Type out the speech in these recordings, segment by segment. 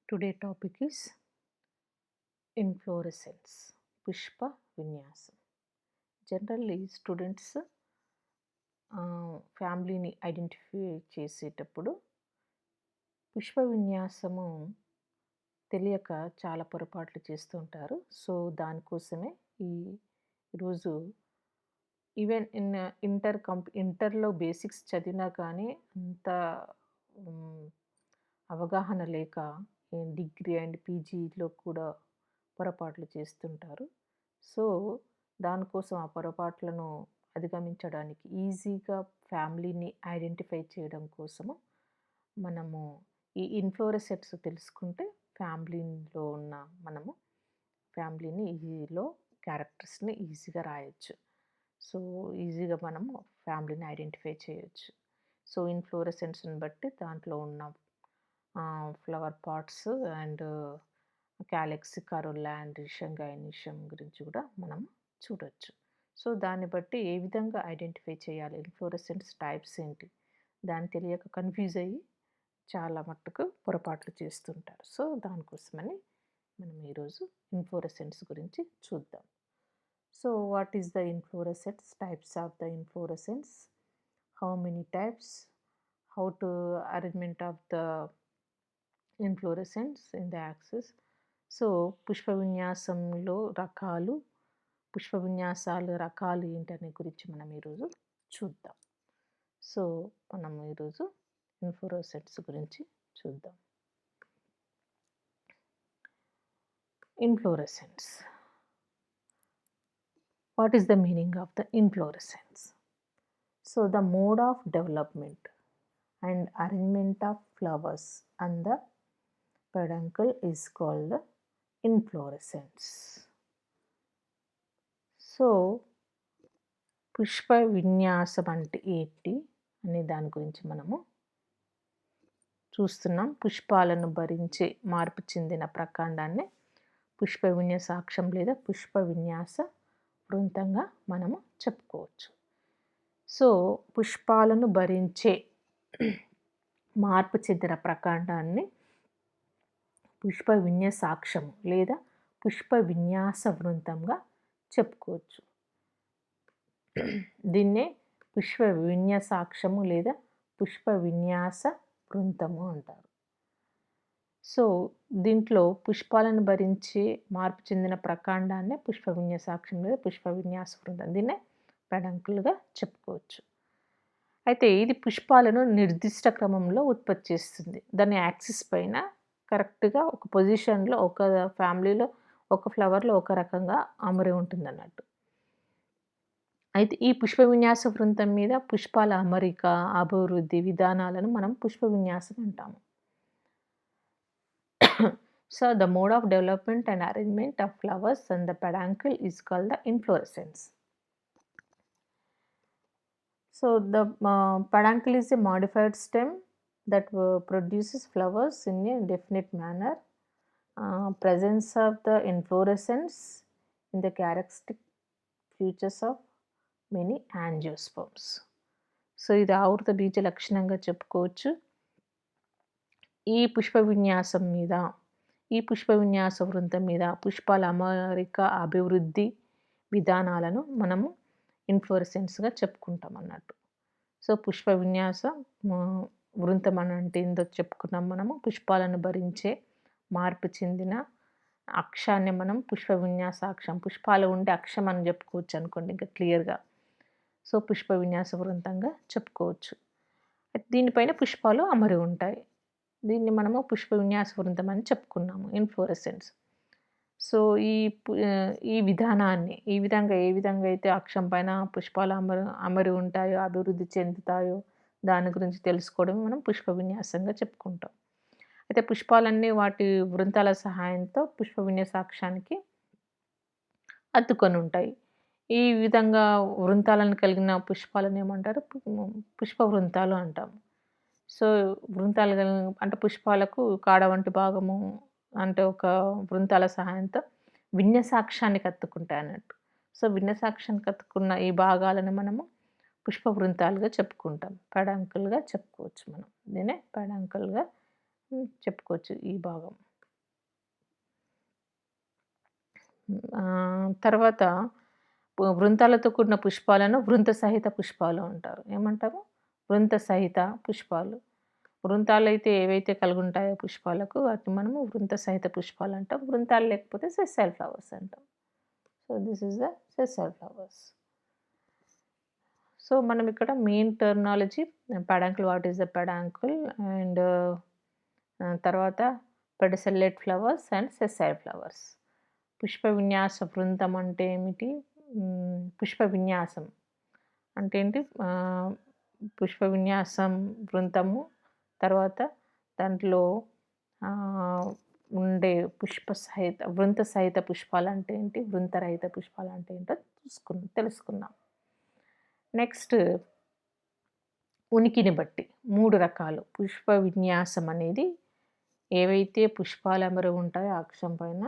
Today topic is inflorescence, Pushpa విన్యాసం. Generally students ఫ్యామిలీని identify చేసేటప్పుడు పుష్ప విన్యాసము తెలియక చాలా పొరపాట్లు చేస్తూ ఉంటారు. సో దానికోసమే ఈరోజు ఈవెన్ ఇంటర్లో బేసిక్స్ చదివినా కానీ అంత అవగాహన లేక డిగ్రీ అండ్ పీజీలో కూడా పొరపాట్లు చేస్తుంటారు. సో దానికోసం ఆ పొరపాట్లను అధిగమించడానికి ఈజీగా ఫ్యామిలీని ఐడెంటిఫై చేయడం కోసము మనము ఈ ఇన్ఫ్లోరెసెన్స్ తెలుసుకుంటే ఫ్యామిలీలో ఉన్న మనము ఫ్యామిలీని ఈజీలో క్యారెక్టర్స్ని ఈజీగా రాయొచ్చు. సో ఈజీగా మనము ఫ్యామిలీని ఐడెంటిఫై చేయొచ్చు. సో ఇన్ఫ్లోరెసెన్స్ని బట్టి దాంట్లో ఉన్న flower parts and calyx, corolla and షంగైనిషం గురించి కూడా మనం చూడొచ్చు. సో దాన్ని బట్టి ఏ విధంగా ఐడెంటిఫై చేయాలి, ఇన్ఫ్లోరెసెన్స్ టైప్స్ ఏంటి, దాన్ని తెలియక కన్ఫ్యూజ్ అయ్యి చాలా మట్టుకు పొరపాట్లు చేస్తుంటారు. సో దానికోసమని మనం ఈరోజు ఇన్ఫ్లోరెసెన్స్ గురించి చూద్దాం. So what is the inflorescence, types of the inflorescence, how many types, how to arrangement of the inflorescence in the axis. So పుష్ప విన్యాసంలో రకాలు, పుష్ప విన్యాసాల రకాలు ఏంటనే గురించి మనం ఈరోజు చూద్దాం. సో మనం ఈరోజు ఇన్ఫ్లోరెసెన్స్ గురించి చూద్దాం. Inflorescence. What is the meaning of the inflorescence? So the mode of development and arrangement of flowers and the peduncle is called the inflorescence. So Pushpa విన్యాసం అంటే ఏంటి అనే దాని గురించి మనము చూస్తున్నాం. పుష్పాలను భరించే మార్పు చెందిన ప్రకాండాన్ని పుష్ప విన్యాసాక్షం లేదా పుష్ప విన్యాస వృంతంగా మనము చెప్పుకోవచ్చు. సో పుష్పాలను భరించే మార్పు చెందిన ప్రకాండాన్ని పుష్ప విన్యాసాక్షము లేదా పుష్ప విన్యాస వృంతంగా చెప్పుకోవచ్చు. దీన్నే పుష్ప విన్యాసాక్షము లేదా పుష్ప విన్యాస వృంతము అంటారు. సో దీంట్లో పుష్పాలను భరించే మార్పు చెందిన ప్రకాండాన్ని పుష్ప విన్యాసాక్షం లేదా పుష్ప విన్యాస వృంతం, దీన్నే పెడంకులుగా చెప్పుకోవచ్చు. అయితే ఇది పుష్పాలను నిర్దిష్ట క్రమంలో ఉత్పత్తి చేస్తుంది. దాని యాక్సిస్ పైన కరెక్ట్గా ఒక పొజిషన్లో, ఒక ఫ్యామిలీలో, ఒక ఫ్లవర్లో ఒక రకంగా అమరి ఉంటుంది అన్నట్టు. అయితే ఈ పుష్ప విన్యాస వృంతం మీద పుష్పాల అమరిక, అభివృద్ధి విధానాలను మనం పుష్ప విన్యాసం అంటాము. So the mode of development and arrangement of flowers and the peduncle is called the inflorescence. So the peduncle is a modified stem that produces flowers in a definite manner. Presence of the inflorescence in the characteristic features of many angiosperms. So ఇది ఆవృత బీజ లక్షణంగా చెప్పుకోవచ్చు. ఈ పుష్ప విన్యాసం మీద, ఈ పుష్ప విన్యాస వృంతం మీద పుష్పాల అమరిక, అభివృద్ధి విధానాలను మనము ఇన్ఫ్లోరెసెన్స్గా చెప్పుకుంటాం అన్నట్టు. సో పుష్ప విన్యాస వృంతం అని అంటే ఏందో చెప్పుకున్నాం మనము. పుష్పాలను భరించే మార్పు చెందిన అక్షాన్ని మనం పుష్ప విన్యాసాక్షం, పుష్పాలు ఉండే అక్షం అని చెప్పుకోవచ్చు అనుకోండి ఇంకా క్లియర్గా. సో పుష్ప విన్యాస వృంతంగా చెప్పుకోవచ్చు. దీనిపైన పుష్పాలు అమరి ఉంటాయి. దీన్ని మనము పుష్ప విన్యాస వృంతం అని చెప్పుకున్నాము, ఇన్ఫ్లోరెసెన్స్. సో ఈ విధానాన్ని ఏ విధంగా అయితే అక్షం పైన పుష్పాలు అమరి ఉంటాయో, అభివృద్ధి చెందుతాయో దాని గురించి తెలుసుకోవడం మనం పుష్ప విన్యాసంగా చెప్పుకుంటాం. అయితే పుష్పాలన్నీ వాటి వృంతాల సహాయంతో పుష్ప విన్యాసాక్షానికి అద్దుకొని ఉంటాయి. ఈ విధంగా వృంతాలను కలిగిన పుష్పాలను ఏమంటారు? పుష్ప వృంతాలు అంటాము. సో వృంతాలు అంటే పుష్పాలకు కాడ వంటి భాగము అంటే ఒక వృంతాల సహాయంతో విన్యాసాక్షానికి అతుక్కుంటాయి అన్నట్టు. సో విన్యాసాక్షానికి అతుక్కున్న ఈ భాగాలను మనము పుష్ప వృంతాలుగా చెప్పుకుంటాం, పెడంకులుగా చెప్పుకోవచ్చు. మనం దీన్నే పెడంకులుగా చెప్పుకోవచ్చు ఈ భాగం. తర్వాత వృంతాలతో కూడిన పుష్పాలను వృంత సహిత పుష్పాలు అంటారు. ఏమంటారు? వృంత సహిత పుష్పాలు. వృంతాలైతే ఏవైతే కలిగి ఉంటాయో పుష్పాలకు వాటిని మనము వృంత సహిత పుష్పాలు అంటాం. వృంతాలు లేకపోతే సెస్సైల్ ఫ్లవర్స్ అంటాం. So this is the sessile flowers. So మనం ఇక్కడ main terminology peduncle, what is the peduncle, and తర్వాత pedicellate flowers and sessile flowers. పుష్ప విన్యాస వృంతం అంటే ఏమిటి? పుష్ప విన్యాసం అంటే ఏంటి? పుష్ప విన్యాసం వృంతము, తర్వాత దాంట్లో ఉండే వృంత సహిత పుష్పాలు అంటే ఏంటి, వృంతరహిత పుష్పాలు అంటే ఏంటో తెలుసుకున్నాం. నెక్స్ట్ ఉనికిని బట్టి 3 రకాలు పుష్ప విన్యాసం అనేది ఏవైతే పుష్పాలు అమరు ఉంటాయో అక్షం పైన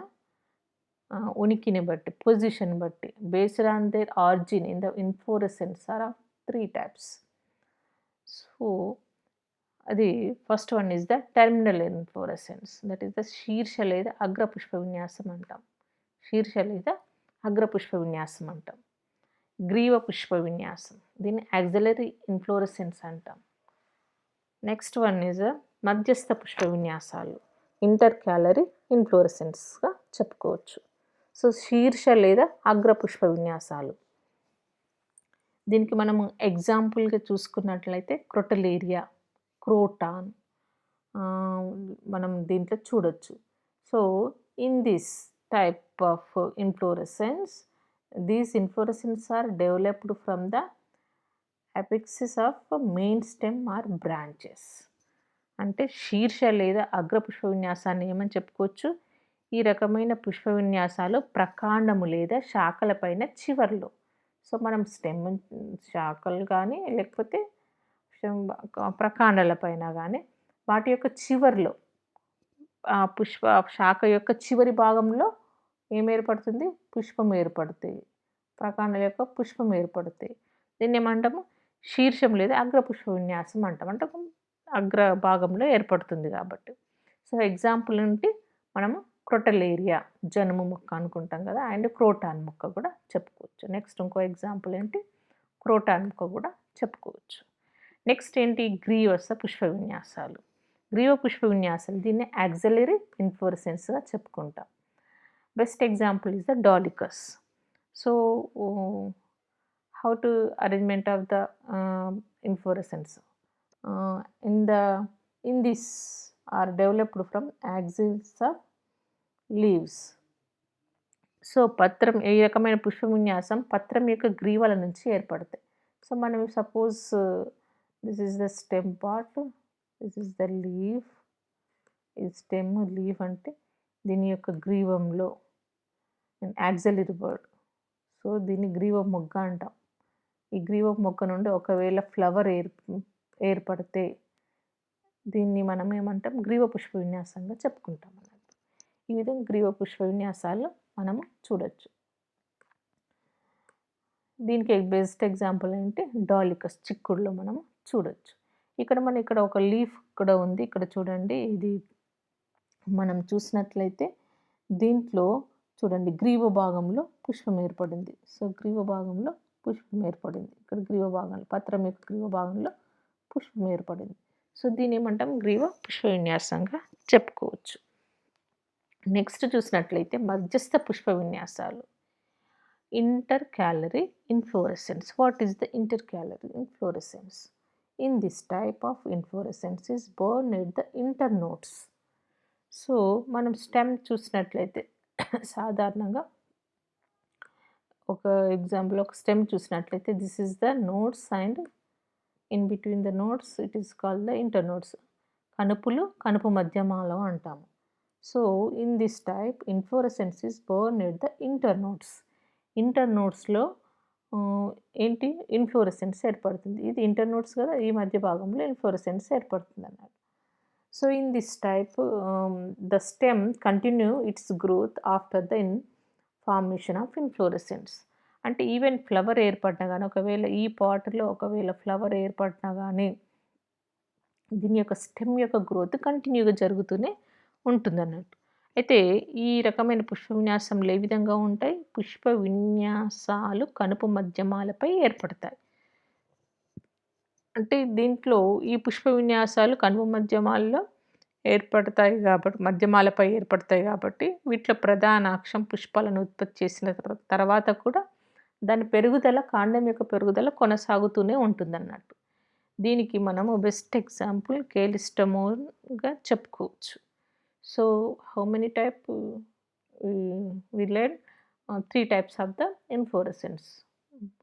ఉనికిని బట్టి, పొజిషన్ బట్టి, based on their origin in the inflorescence are of 3 types. So అది first one is the terminal inflorescence, that is the శీర్ష లేదా అగ్ర పుష్ప విన్యాసం అంటాం. శీర్ష లేదా అగ్ర పుష్ప విన్యాసం అంటాం. గ్రీవ పుష్ప విన్యాసం, దీన్ని యాక్సిలరీ ఇన్ఫ్లోరెసెన్స్ అంటాం. నెక్స్ట్ వన్ ఈజ్ మధ్యస్థ పుష్ప విన్యాసాలు, ఇంటర్ క్యాలరీ ఇన్ఫ్లోరెసెన్స్గా చెప్పుకోవచ్చు. సో శీర్ష లేదా అగ్ర పుష్ప విన్యాసాలు, దీనికి మనము ఎగ్జాంపుల్గా చూసుకున్నట్లయితే క్రొటలేరియా, క్రోటాన్ మనం దీంట్లో చూడొచ్చు. So in this type of inflorescence, these inflorescences are developed from the apexes of main stem or branches. అంటే శీర్ష లేదా అగ్ర పుష్ప విన్యాసాన్ని ఏమని చెప్పుకోవచ్చు? ఈ రకమైన పుష్ప విన్యాసాలు ప్రకాండము లేదా శాఖలపైన చివర్లో, సో మనం స్టెమ్ శాఖలు కానీ లేకపోతే ప్రకాండాల పైన కానీ వాటి యొక్క చివర్లో శాఖ యొక్క చివరి భాగంలో ఏం ఏర్పడుతుంది? పుష్పం ఏర్పడుతాయి. ప్రకాండాల యొక్క పుష్పం ఏర్పడుతాయి. దీన్ని ఏమంటాము? శీర్షం లేదా అగ్ర పుష్ప విన్యాసం అంటాం. అంటే అగ్ర భాగంలో ఏర్పడుతుంది కాబట్టి. సో ఎగ్జాంపుల్ నుండి మనము క్రొటలేరియా, జనుము మొక్క అనుకుంటాం కదా, అండ్ క్రోటాన్ మొక్క కూడా చెప్పుకోవచ్చు. నెక్స్ట్ ఇంకో ఎగ్జాంపుల్ ఏంటి? క్రోటాన్ మొక్క కూడా చెప్పుకోవచ్చు. నెక్స్ట్ ఏంటి? గ్రీవస పుష్ప విన్యాసాలు. గ్రీవ పుష్ప విన్యాసాలు దీన్ని యాక్సిలరీ ఇన్ఫ్లోరెసెన్స్గా చెప్పుకుంటాం. Best example is the dolichos. So how to arrangement of the inflorescence in this are developed from axils of leaves. So పత్రం, ఏ రకమైన పుష్ప విన్యాసం పత్రం యొక్క గ్రీవల నుంచి ఏర్పడతాయి. సో మనం suppose this is the stem part, this is the leaf, ఈ stem leaf అంటే దీని యొక్క గ్రీవంలో యాక్సిలరీ వర్డ్. సో దీన్ని గ్రీవ మొగ్గ అంటాం. ఈ గ్రీవ మొగ్గ నుండి ఒకవేళ ఫ్లవర్ ఏర్పడితే దీన్ని మనం ఏమంటాం? గ్రీవ పుష్ప విన్యాసంగా చెప్పుకుంటాం అన్నట్టు. ఈ విధంగా గ్రీవ పుష్ప విన్యాసాలు మనము చూడొచ్చు. దీనికి బెస్ట్ ఎగ్జాంపుల్ ఏంటి? డాలికస్, చిక్కుడులో మనం చూడొచ్చు. ఇక్కడ ఒక లీఫ్ కూడా ఉంది. ఇక్కడ చూడండి, ఇది మనం చూసినట్లయితే దీంట్లో చూడండి గ్రీవ భాగంలో పుష్పం ఏర్పడింది. సో గ్రీవ భాగంలో పుష్పం ఏర్పడింది. ఇక్కడ గ్రీవ భాగంలో, పత్రం యొక్క గ్రీవ భాగంలో పుష్పం ఏర్పడింది. సో దీన్ని ఏమంటాం? గ్రీవ పుష్ప విన్యాసంగా చెప్పుకోవచ్చు. నెక్స్ట్ చూసినట్లయితే మధ్యస్థ పుష్ప విన్యాసాలు, intercalary inflorescence. What is the intercalary inflorescence? In this type of inflorescence is born at the internodes. So మనం స్టెమ్ చూసినట్లయితే సాధారణంగా ఒక ఎగ్జాంపుల్, ఒక స్టెమ్ చూసినట్లయితే this is the nodes and in between the nodes it is called the internodes. కనుపులు, కనుపు మధ్యమాలు అంటాము. So in this type inflorescence is born at the internodes. ఇంటర్ నోడ్స్లో ఏంటి? ఇన్ఫ్లోరెసెన్స్ ఏర్పడుతుంది. ఇది ఇంటర్ నోడ్స్ కదా, ఈ మధ్య భాగంలో ఇన్ఫ్లోరెసెన్స్ ఏర్పడుతుంది అన్నమాట. So in this type the stem continue its growth after the formation of inflorescence. అంటే ఈవెన్ ఫ్లవర్ ఏర్పడినా కానీ, ఒకవేళ ఈ పాట్లో ఒకవేళ ఫ్లవర్ ఏర్పడినా కానీ దీని యొక్క స్టెమ్ యొక్క గ్రోత్ కంటిన్యూగా జరుగుతూనే ఉంటుంది అన్నట్టు. అయితే ఈ రకమైన పుష్ప విన్యాసంలో ఏ విధంగా ఉంటాయి? పుష్ప విన్యాసాలు కనుపు మధ్యమాలపై ఏర్పడతాయి. అంటే దీంట్లో ఈ పుష్ప విన్యాసాలు కనుమ మధ్యమాల్లో ఏర్పడతాయి గాబట్టి మధ్యమాలపై ఏర్పడతాయి గాబట్టి, వీటిలో ప్రధాన అక్షం పుష్పాలను ఉత్పత్తి చేసిన తర్వాత కూడా దాని పెరుగుదల, కాండం యొక్క పెరుగుదల కొనసాగుతూనే ఉంటుందన్నట్టు. దీనికి మనము బెస్ట్ ఎగ్జాంపుల్ కేలిస్టమోన్‌గా చెప్పుకోవచ్చు. So, how many type we learn 3 types of the inflorescence.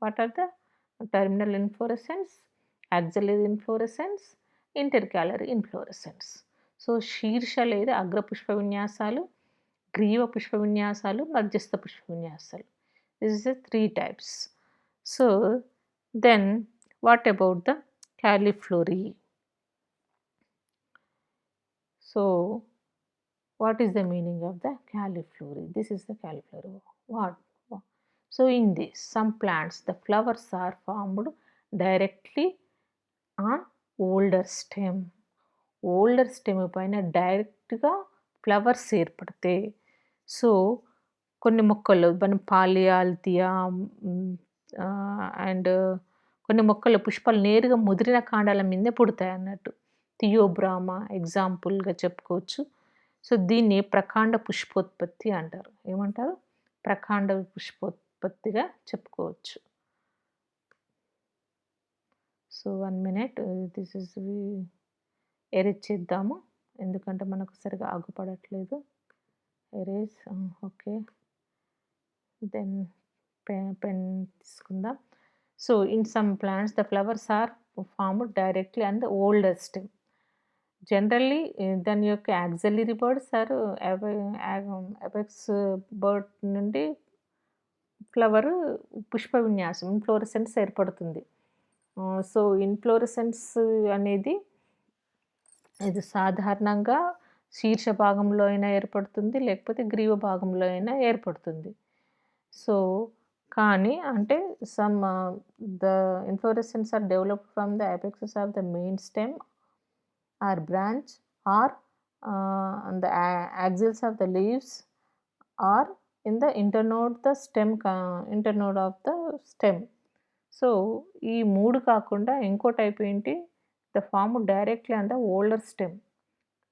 What are the terminal inflorescence, axillary inflorescence, intercalary inflorescence. So, శీర్ష లేదా అగ్రపుష్ప విన్యాసాలు, గ్రీవ పుష్ప విన్యాసాలు, మధ్యస్థ పుష్ప విన్యాసాలు. This is the 3 types. So, then what about the cauliflory? So, what is the meaning of the cauliflory? This is the cauliflory. What? So, in this, some plants, the flowers are formed directly on older stem. Older stem పైన డైరెక్ట్‌గా flowers ఏర్పడతాయి. So, కొన్ని మొక్కలు మనం పాలియాల్థియా and కొన్ని మొక్కలు పుష్పాలు నేరుగా ముదిరిన కాండాల మీదనే పుడతాయన్నట్టు. థియోబ్రామా ఎగ్జాంపుల్‌గా చెప్పుకోవచ్చు. సో, దీన్ని ప్రకాండ పుష్పోత్పత్తి అంటారు. ఏమంటారు? ప్రకాండ పుష్పోత్పత్తిగా చెప్పుకోవచ్చు. So, 1 minute this is erase చేద్దాము. ఎందుకంటే మనకు సరిగ్గా ఆగుపడట్లేదు. Erase okay. దెన్ పెన్ తీసుకుందాం. So, in some plants the flowers are formed directly on the older stem. Generally దాని యొక్క axillary buds or apex bud నుండి ఫ్లవర్ పుష్ప విన్యాసం ఇన్‌ఫ్లోరెసెన్స్ ఏర్పడుతుంది. సో, ఇన్‌ఫ్లోరెసెన్స్ అనేది ఇది సాధారణంగా శీర్ష భాగంలో అయినా ఏర్పడుతుంది, లేకపోతే గ్రీవ భాగంలో అయినా ఏర్పడుతుంది. సో, కానీ అంటే the inflorescence are developed from the apexes of the main stem or branch or on the axils of the leaves or in the internode of the stem. So, ఈ 3 కాకుండా ఇంకో టైప్ ఏంటి? The formed directly on the older stem.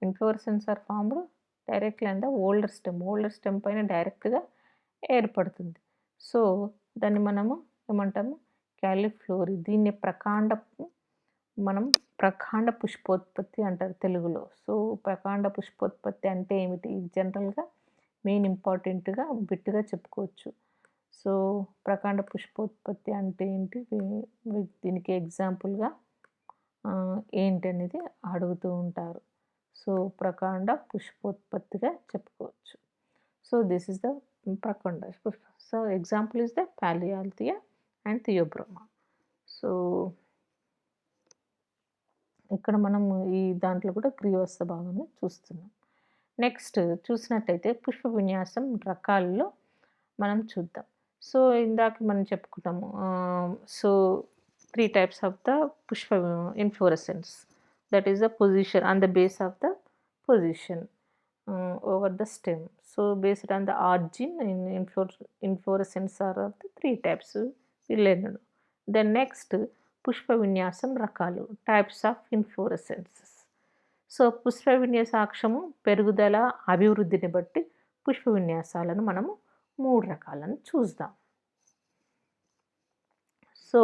Inflorescence are formed directly on the older stem. Older stem పైన డైరెక్ట్‌గా ఏర్పడుతుంది. So, దాన్ని మనము ఏమంటాము? కాలిఫ్లోరీ. దీన్ని మనం ప్రకాండ పుష్పోత్పత్తి అంటారు తెలుగులో. సో, ప్రకాండ పుష్పోత్పత్తి అంటే ఏమిటి? జనరల్‌గా మెయిన్ ఇంపార్టెంట్‌గా బిట్‌గా చెప్పుకోవచ్చు. సో, ప్రకాండ పుష్పోత్పత్తి అంటే ఏంటి? దీనికి ఎగ్జాంపుల్‌గా ఏంటనేది అడుగుతూ ఉంటారు. సో, ప్రకాండ పుష్పోత్పత్తిగా చెప్పుకోవచ్చు. సో, దిస్ ఈస్ ద ప్రకాండ. So, example is the Polyalthia and Theobroma. So, ఇక్కడ మనము ఈ దాంట్లో కూడా గ్రీవస్థ భాగాన్ని చూస్తున్నాం. నెక్స్ట్ చూసినట్టయితే పుష్ప విన్యాసం రకాల్లో మనం చూద్దాం. సో, ఇందాక మనం చెప్పుకున్నాము. So, 3 types of the pushpa inflorescence. That is the position on the base of the position over the stem. So, based on the origin in inflorescence are of the 3 types we learned. Then next Pushpa విన్యాసం రకాలు types of ఇన్‌ఫ్లోరెసెన్సెస్. So, పుష్ప విన్యాసాక్షము పెరుగుదల, అభివృద్ధిని బట్టి పుష్ప విన్యాసాలను మనము 3 రకాలను చూద్దాం. సో,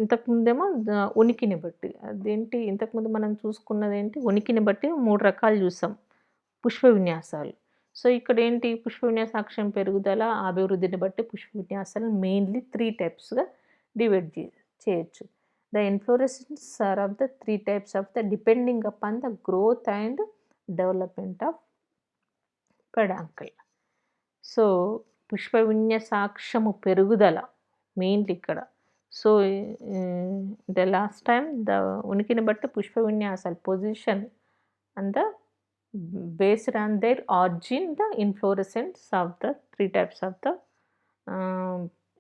ఇంతకుముందేమో ఉనికిని బట్టి. అదేంటి ఇంతకుముందు మనం చూసుకున్నదేంటి? ఉనికిని బట్టి 3 రకాలు చూసాం పుష్ప విన్యాసాలు. సో, ఇక్కడేంటి పుష్ప విన్యాసాక్షం పెరుగుదల, అభివృద్ధిని బట్టి పుష్ప విన్యాసాలను మెయిన్‌లీ 3 టైప్స్‌గా డివైడ్ చేయొచ్చు. The inflorescence are of the 3 types of the depending upon the growth and development of peduncle. So, పుష్ప విన్యాసాక్షము పెరుగుదల మెయిన్‌లీ ఇక్కడ. So, the last time the ఉనికిని బట్టి పుష్ప విన్యాసాలు position and the based on their origin the inflorescence of the 3 types of the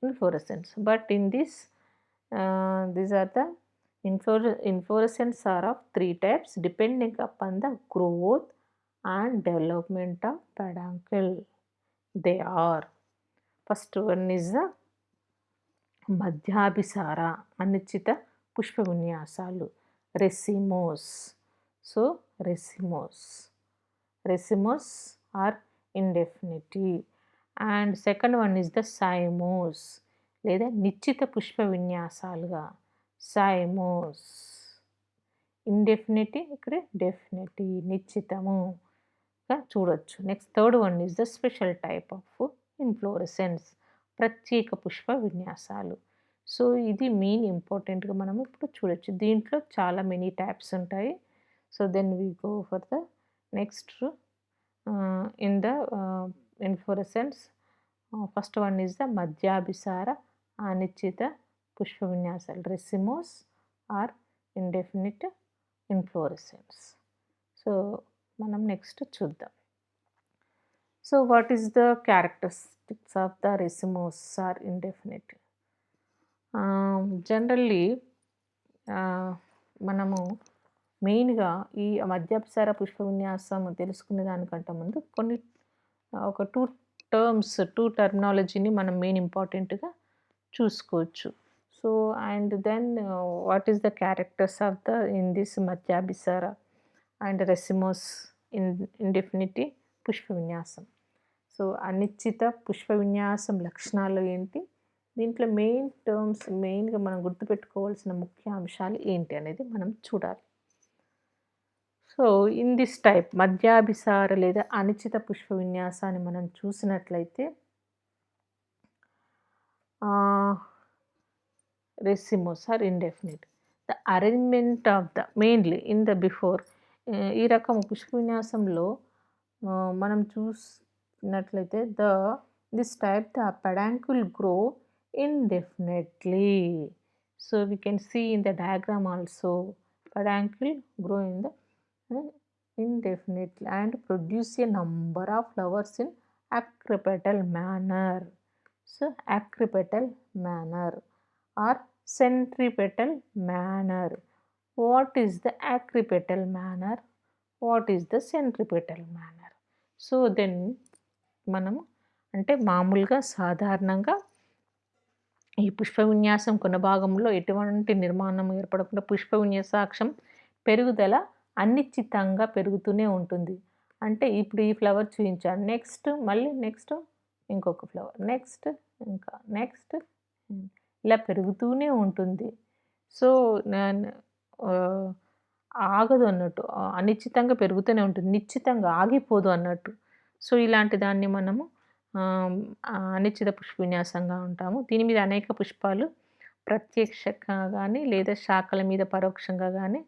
inflorescence. But in this these are the inflorescence are of 3 types depending upon the growth and development of peduncle. They are, first one is the మధ్యాభిసార అనిశ్చిత పుష్ప విన్యాసాలు, racemose. So racemose or indefinitive. And second one is the cymose లేదా నిశ్చిత పుష్ప విన్యాసాలుగా, సైమోస్. ఇండెఫినిటివ్, ఇక్కడ definitive, నిశ్చితముగా చూడొచ్చు. Next third one is the special type of inflorescence, ప్రత్యేక పుష్ప విన్యాసాలు. సో ఇది మెయిన్ ఇంపార్టెంట్గా మనం ఇప్పుడు చూడొచ్చు. దీంట్లో చాలా మెనీ టైప్స్ ఉంటాయి. So then we go for the next in the inflorescence. First one is the మధ్యాభిసార అనిశ్చిత పుష్ప విన్యాసాలు, racemose or indefinite inflorescence. So మనం నెక్స్ట్ చూద్దాం. So what is the characteristics of the racemose or indefinite? Generally మనము మెయిన్గా ఈ మధ్యాభిసార పుష్ప విన్యాసం తెలుసుకునే దానికంటే ముందు కొన్ని ఒక టూ టర్మినాలజీని మనం మెయిన్ ఇంపార్టెంట్గా చూసుకోవచ్చు. So and then what is the characters of the in this మధ్యాభిసార అండ్ రెసిమోస్ ఇండెఫినిటీ పుష్ప విన్యాసం. సో అనిశ్చిత పుష్ప విన్యాసం లక్షణాలు ఏంటి, దీంట్లో మెయిన్ టర్మ్స్, మెయిన్గా మనం గుర్తుపెట్టుకోవాల్సిన ముఖ్య అంశాలు ఏంటి అనేది మనం చూడాలి. సో ఇన్ దిస్ టైప్ మధ్యాభిసార లేదా అనిశ్చిత పుష్ప విన్యాసాన్ని మనం చూసినట్లయితే racemose or indefinite. The arrangement of the mainly in the before, ఈ రకం పుష్ప విన్యాసంలో మనం చూసినట్లయితే this type the peduncle grow indefinitely. So we can see in the diagram also, peduncle grow in the indefinitely and produce a number of flowers in accipital manner. So accipital manner or centripetal manner. What is the accipital manner? What is the centripetal manner? So then మనము అంటే మామూలుగా సాధారణంగా ఈ పుష్ప విన్యాసం కొన భాగంలో ఎటువంటి నిర్మాణం ఏర్పడకుండా పుష్ప విన్యాసాక్షం పెరుగుదల అనిశ్చితంగా పెరుగుతూనే ఉంటుంది. అంటే ఇప్పుడు ఈ ఫ్లవర్ చూపించాను, నెక్స్ట్ మళ్ళీ నెక్స్ట్ ఇంకొక ఫ్లవర్, నెక్స్ట్ ఇంకా నెక్స్ట్, ఇలా పెరుగుతూనే ఉంటుంది. సో ఆగదు అన్నట్టు, అనిశ్చితంగా పెరుగుతూనే ఉంటుంది, నిశ్చితంగా ఆగిపోదు అన్నట్టు. సో ఇలాంటి దాన్ని మనము అనిశ్చిత పుష్ప విన్యాసంగా ఉంటాము. దీని మీద అనేక పుష్పాలు ప్రత్యక్షంగా కానీ లేదా శాఖల మీద పరోక్షంగా కానీ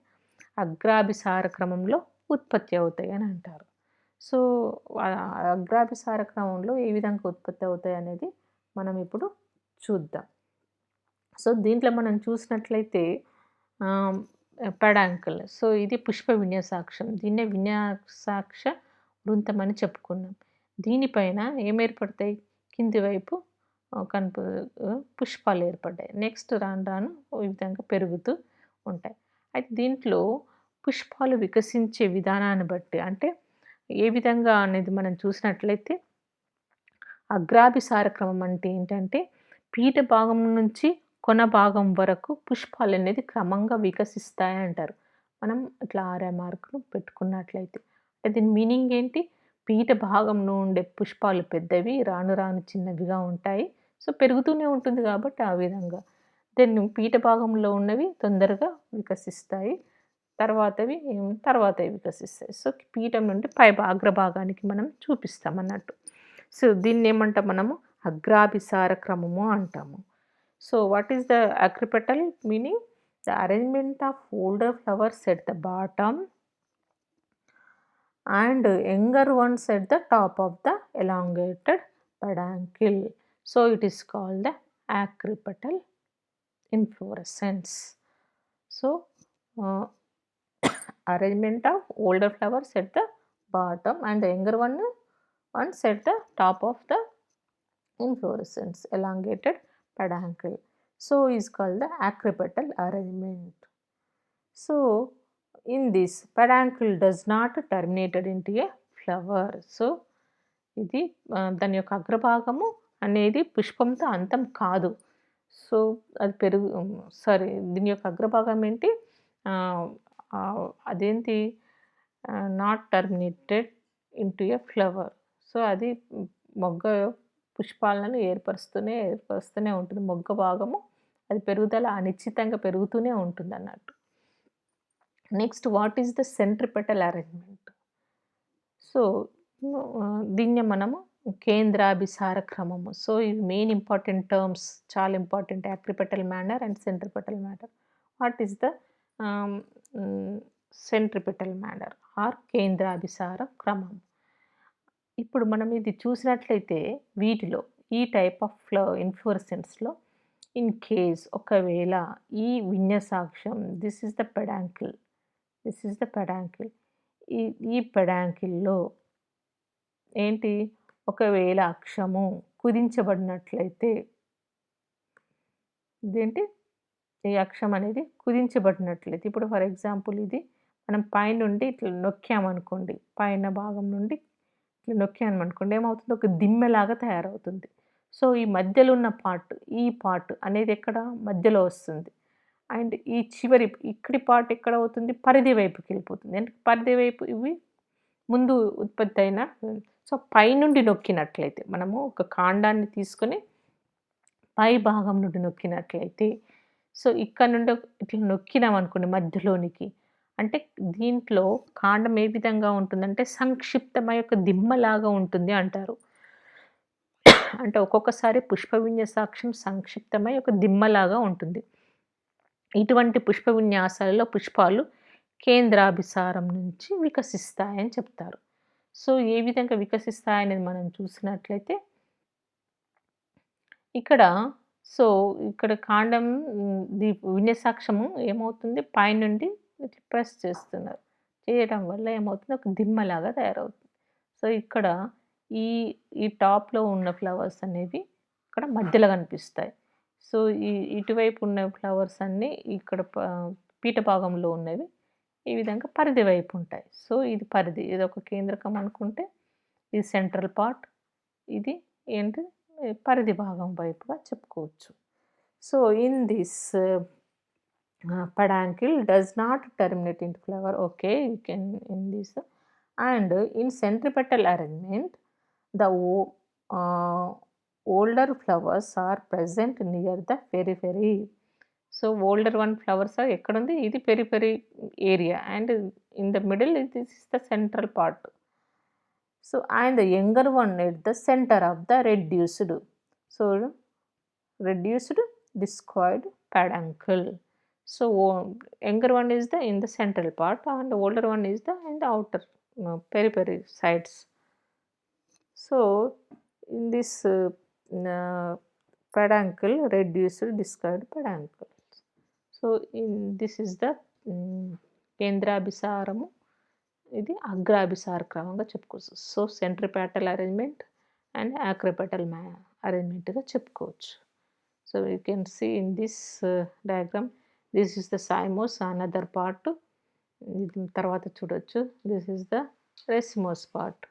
అగ్రాభిసార క్రమంలో ఉత్పత్తి అవుతాయి అని అంటారు. సో అగ్రాభిసార క్రమంలో ఏ విధంగా ఉత్పత్తి అవుతాయి అనేది మనం ఇప్పుడు చూద్దాం. సో దీంట్లో మనం చూసినట్లయితే పెడాంకల్, సో ఇది పుష్ప విన్యాసాక్షం, దీన్నే విన్యాసాక్ష వృంతం అని చెప్పుకున్నాం. దీనిపైన ఏం ఏర్పడతాయి, కింది వైపు పుష్పాలు ఏర్పడ్డాయి. నెక్స్ట్ రాను రాను ఈ విధంగా పెరుగుతూ ఉంటాయి. అయితే దీంట్లో పుష్పాలు వికసించే విధానాన్ని బట్టి, అంటే ఏ విధంగా అనేది మనం చూసినట్లయితే అగ్రాభిసార క్రమం అంటే ఏంటంటే పీఠ భాగం నుంచి కొన భాగం వరకు పుష్పాలు అనేది క్రమంగా వికసిస్తాయి అంటారు. మనం ఇట్లా ఆర్ఏ మార్కును పెట్టుకున్నట్లయితే దీని మీనింగ్ ఏంటి, పీఠ భాగంలో ఉండే పుష్పాలు పెద్దవి, రాను రాను చిన్నవిగా ఉంటాయి. సో పెరుగుతూనే ఉంటుంది కాబట్టి ఆ విధంగా. దెన్ పీఠ భాగంలో ఉన్నవి తొందరగా వికసిస్తాయి, తర్వాతవి వికసిస్తాయి. సో పీఠం నుండి అగ్రభాగానికి మనం చూపిస్తాం అన్నట్టు. సో దీన్ని ఏమంటాం మనము, అగ్రాభిసార క్రమము అంటాము. So what is the accipital meaning? The arrangement of older flowers at the bottom and younger ones at the top of the elongated peduncle. So it is called the accipital inflorescence. So arrangement of older flowers at the bottom and the younger ones at the top of the inflorescence, elongated peduncle. So is called the accipital arrangement. So in this, peduncle does not terminate into a flower. So, ఇది దాని యొక్క అగ్రభాగము అనేది పుష్పంతో అంతం కాదు. So, అది sorry, దీని యొక్క అగ్రభాగం ఏంటి? అదేంటి, not terminated into a flower. So, అది మొగ్గ పుష్పాలను ఏర్పరుస్తూనే ఉంటుంది. మొగ్గ భాగము అది పెరుగుదల అనిశ్చితంగా పెరుగుతూనే ఉంటుందన్నట్టు. Next, what is the centripetal arrangement? So, దీన్నే మనము కేంద్రాభిసార క్రమము. సో, ఇవి మెయిన్ ఇంపార్టెంట్ టర్మ్స్, చాలా important. Acropetal manner and centripetal manner. What is the centripetal manner or కేంద్రాభిసార క్రమం? ఇప్పుడు మనం ఇది చూసినట్లయితే వీటిలో ఈ టైప్ ఆఫ్ ఇన్‌ఫ్లోరెసెన్స్‌లో ఇన్ కేస్ ఒకవేళ ఈ విన్యసాక్షం, దిస్ ఈస్ ద పెడాంకిల్, ఈ ఈ పెడాంకిల్‌లో ఏంటి, ఒకవేళ అక్షము కుదించబడినట్లయితే, ఇదేంటి, ఈ అక్షం అనేది కుదించబడినట్లయితే, ఇప్పుడు ఫర్ ఎగ్జాంపుల్ ఇది మనం పైనుండి ఇట్లా నొక్కామనుకోండి, పైన భాగం నుండి ఇట్లా నొక్కామనుకోండి, ఏమవుతుంది, ఒక దిమ్మెలాగా తయారవుతుంది. సో, ఈ మధ్యలో ఉన్న ఈ పార్ట్ అనేది ఎక్కడ మధ్యలో వస్తుంది. అండ్ ఈ చివరి ఇక్కడి పార్ట్ ఎక్కడ అవుతుంది, పరిధి వైపుకి వెళ్ళిపోతుంది. అంటే పరిధి వైపు ఇవి ముందు ఉత్పత్తి అయిన, సో, పైనుండి నొక్కినట్లయితే, మనము ఒక కాండాన్ని తీసుకొని పై భాగం నుండి నొక్కినట్లయితే, సో, ఇక్కడ నుండి ఇట్లా నొక్కినామనుకోండి మధ్యలోనికి, అంటే దీంట్లో కాండం ఏ విధంగా ఉంటుందంటే సంక్షిప్తమై ఒక దిమ్మలాగా ఉంటుంది అంటారు. అంటే ఒక్కొక్కసారి పుష్ప విన్యాసాక్షం సంక్షిప్తమై ఒక దిమ్మలాగా ఉంటుంది. ఇటువంటి పుష్ప విన్యాసాలలో పుష్పాలు కేంద్రాభిసారం నుంచి వికసిస్తాయని చెప్తారు. సో, ఏ విధంగా వికసిస్తాయనేది మనం చూసినట్లయితే ఇక్కడ, సో, ఇక్కడ కాండం విన్యసాక్షము ఏమవుతుంది, పైనుండి ఇట్లా ప్రెస్ చేస్తున్నారు. చేయడం వల్ల ఏమవుతుంది, ఒక దిమ్మలాగా తయారవుతుంది. సో, ఇక్కడ ఈ ఈ టాప్‌లో ఉన్న ఫ్లవర్స్ అనేవి ఇక్కడ మధ్యలో కనిపిస్తాయి. సో, ఇటువైపు ఉన్న ఫ్లవర్స్ అన్నీ ఇక్కడ పీఠ భాగంలో ఉన్నవి ఈ విధంగా పరిధి వైపు ఉంటాయి. సో, ఇది పరిధి, ఇదొక కేంద్రకం అనుకుంటే, ఇది సెంట్రల్ పార్ట్, ఇది ఏంటి, పరిధి భాగం వైపుగా చెప్పుకోవచ్చు. So, in this peduncle does not terminate into flower. Okay, you can in this. And in centripetal arrangement, the older flowers are present near the periphery. So, older one flowers are ekkadundi, idi periphery area, and in the middle this is the central part. So, and the younger one at the center of the reduced. So, reduced discoid peduncle. So, younger one is in the central part and older one is in the outer periphery sides. So, in this peduncle, reduced discoid peduncle. So, this is the కేంద్రాభిసారము, ఇది అగ్రాభిసార క్రమంగా చెప్పుకోవచ్చు. So, centripetal arrangement and acropetal అరేంజ్మెంట్గా చెప్పుకోవచ్చు. So, you can see in this diagram, this is the cymose, another part. తర్వాత చూడొచ్చు, this is the racemose part.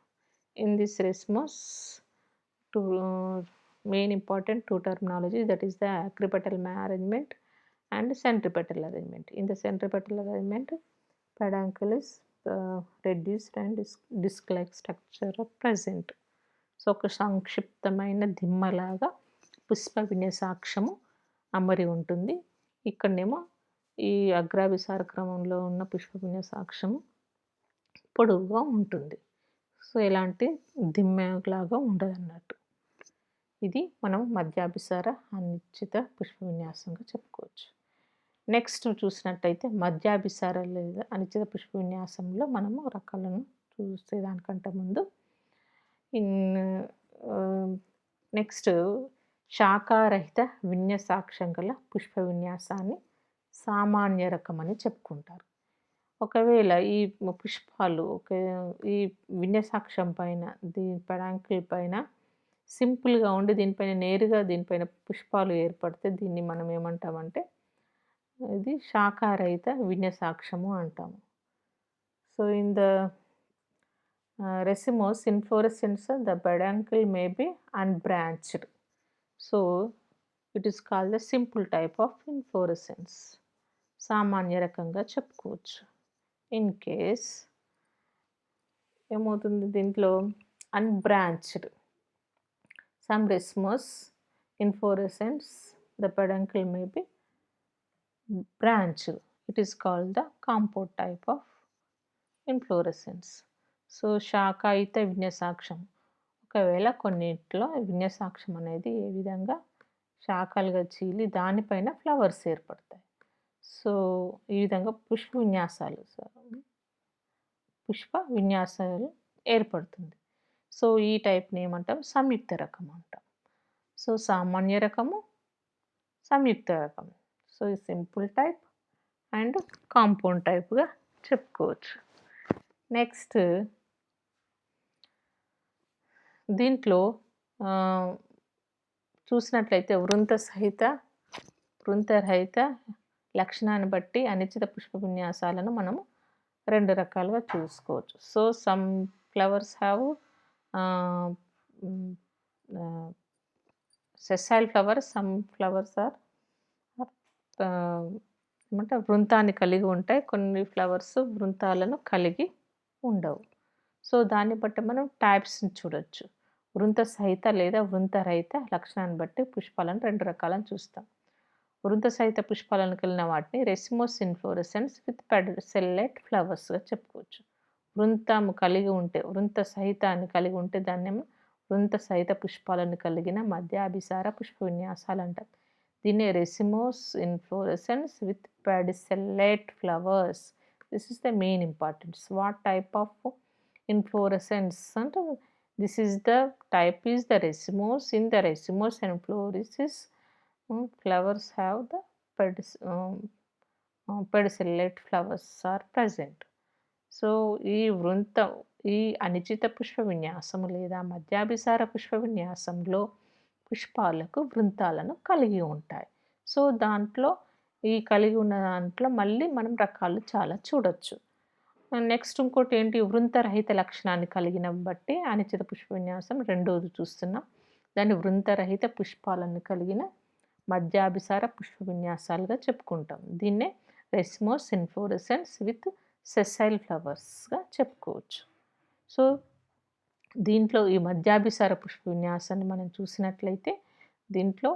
In this racemose, two main important two terminology, that is the acropetal arrangement and centripetal arrangement. In the centripetal arrangement, peduncle is reduced and disc-like structure present. So, ఒక సంక్షిప్తమైన దిమ్మలాగా పుష్ప విన్యాసాక్షము అమరి ఉంటుంది. ఇక్కడనేమో ఈ అగ్రాభిసార క్రమంలో ఉన్న పుష్ప విన్యాసాక్షము పొడవుగా ఉంటుంది. So, ఎలాంటి దిమ్మలాగా ఉండదన్నట్టు. ఇది మనం మధ్యాభిసార అనిశ్చిత పుష్ప విన్యాసంగా చెప్పుకోవచ్చు. నెక్స్ట్ చూసినట్టయితే మధ్యాభిసార లేదా అనిశ్చిత పుష్ప విన్యాసంలో మనము రకాలను చూసే దానికంటే ముందు నెక్స్ట్ శాఖారహిత విన్యాసాక్షం గల పుష్ప విన్యాసాన్ని సామాన్య రకం అని చెప్పుకుంటారు. ఒకవేళ ఈ పుష్పాలు ఈ విన్యాసాక్షం పైన, దీని పెడాంకిల్ పైన సింపుల్గా ఉండి దీనిపైన పుష్పాలు ఏర్పడితే దీన్ని మనం ఏమంటామంటే ఇది శాఖారహిత విన్యాసాక్షము అంటాము. So, in the racemose inflorescence, the peduncle may be unbranched. So it is called the simple type of inflorescence. సామాన్య రకంగా చెప్పుకోవచ్చు. ఇన్ కేస్ ఏమవుతుంది దీంట్లో unbranched, some racemose inflorescence, the peduncle may be branched. It is called the compote type of inflorescence. So శాఖాయుత విన్యాసాక్షం, ఒకవేళ కొన్నిట్లో విన్యాసాక్షం అనేది ఏ విధంగా శాఖలుగా చీలి దానిపైన ఫ్లవర్స్ ఏర్పడతాయి. సో ఈ విధంగా పుష్ప విన్యాసాలు ఏర్పడుతుంది. సో ఈ టైప్ని ఏమంటాం? సంయుక్త రకం అంటాం. సో సామాన్య రకము, సంయుక్త రకం. సో ఈ సింపుల్ టైప్ అండ్ కాంపౌండ్ టైప్గా చెప్పుకోవచ్చు. నెక్స్ట్ దీంట్లో చూసినట్లయితే వృంతరహిత లక్షణాన్ని బట్టి అనిశ్చిత పుష్ప విన్యాసాలను మనము 2 రకాలుగా చూసుకోవచ్చు. So some flowers have sessile flowers, some flowers are ఏమంటే వృంతాన్ని కలిగి ఉంటాయి, కొన్ని ఫ్లవర్స్ వృంతాలను కలిగి ఉండవు. సో దాన్ని బట్టి మనం టైప్స్ని చూడొచ్చు. వృంత సహిత లేదా వృంతరహిత లక్షణాన్ని బట్టి పుష్పాలను 2 రకాలను చూస్తాం. వృంత సహిత పుష్పాలను కలిగిన వాటిని రెసిమోస్ ఇన్ఫ్లోరెసెన్స్ విత్ పెడిసెల్లెట్ ఫ్లవర్స్గా చెప్పుకోవచ్చు. వృంతం కలిగి ఉంటే, వృంత సహితాన్ని కలిగి ఉంటే దాన్ని వృంత సహిత పుష్పాలను కలిగిన మధ్యాభిసార పుష్ప విన్యాసాలు అంటారు. దీన్ని racemose inflorescence with pedicellate flowers. This is the main importance. What type of inflorescence and this is the type is the racemose. In the racemose and inflorescence flowers have the pedicellate flowers are present. So ఈ అనిశ్చిత పుష్ప విన్యాసము లేదా మధ్యాభిసార పుష్ప విన్యాసంలో పుష్పాలకు వృంతాలను కలిగి ఉంటాయి. So దాంట్లో ఈ కలిగి ఉన్న దాంట్లో మళ్ళీ మనం రకాలు చాలా చూడొచ్చు. నెక్స్ట్ ఇంకోటి ఏంటి? వృంతరహిత లక్షణాన్ని కలిగిన బట్టి అనిశ్చిత పుష్ప విన్యాసం రెండోది చూస్తున్నాం. దాన్ని వృంతరహిత పుష్పాలను కలిగిన మధ్యాభిసార పుష్ప విన్యాసాలుగా చెప్పుకుంటాం. దీన్నే రెసిమోస్ ఇన్ఫ్లోరెసెన్స్ విత్ సెసైల్ ఫ్లవర్స్గా చెప్పుకోవచ్చు. సో దీంట్లో ఈ మధ్యాభిసార పుష్ప విన్యాసాన్ని మనం చూసినట్లయితే దీంట్లో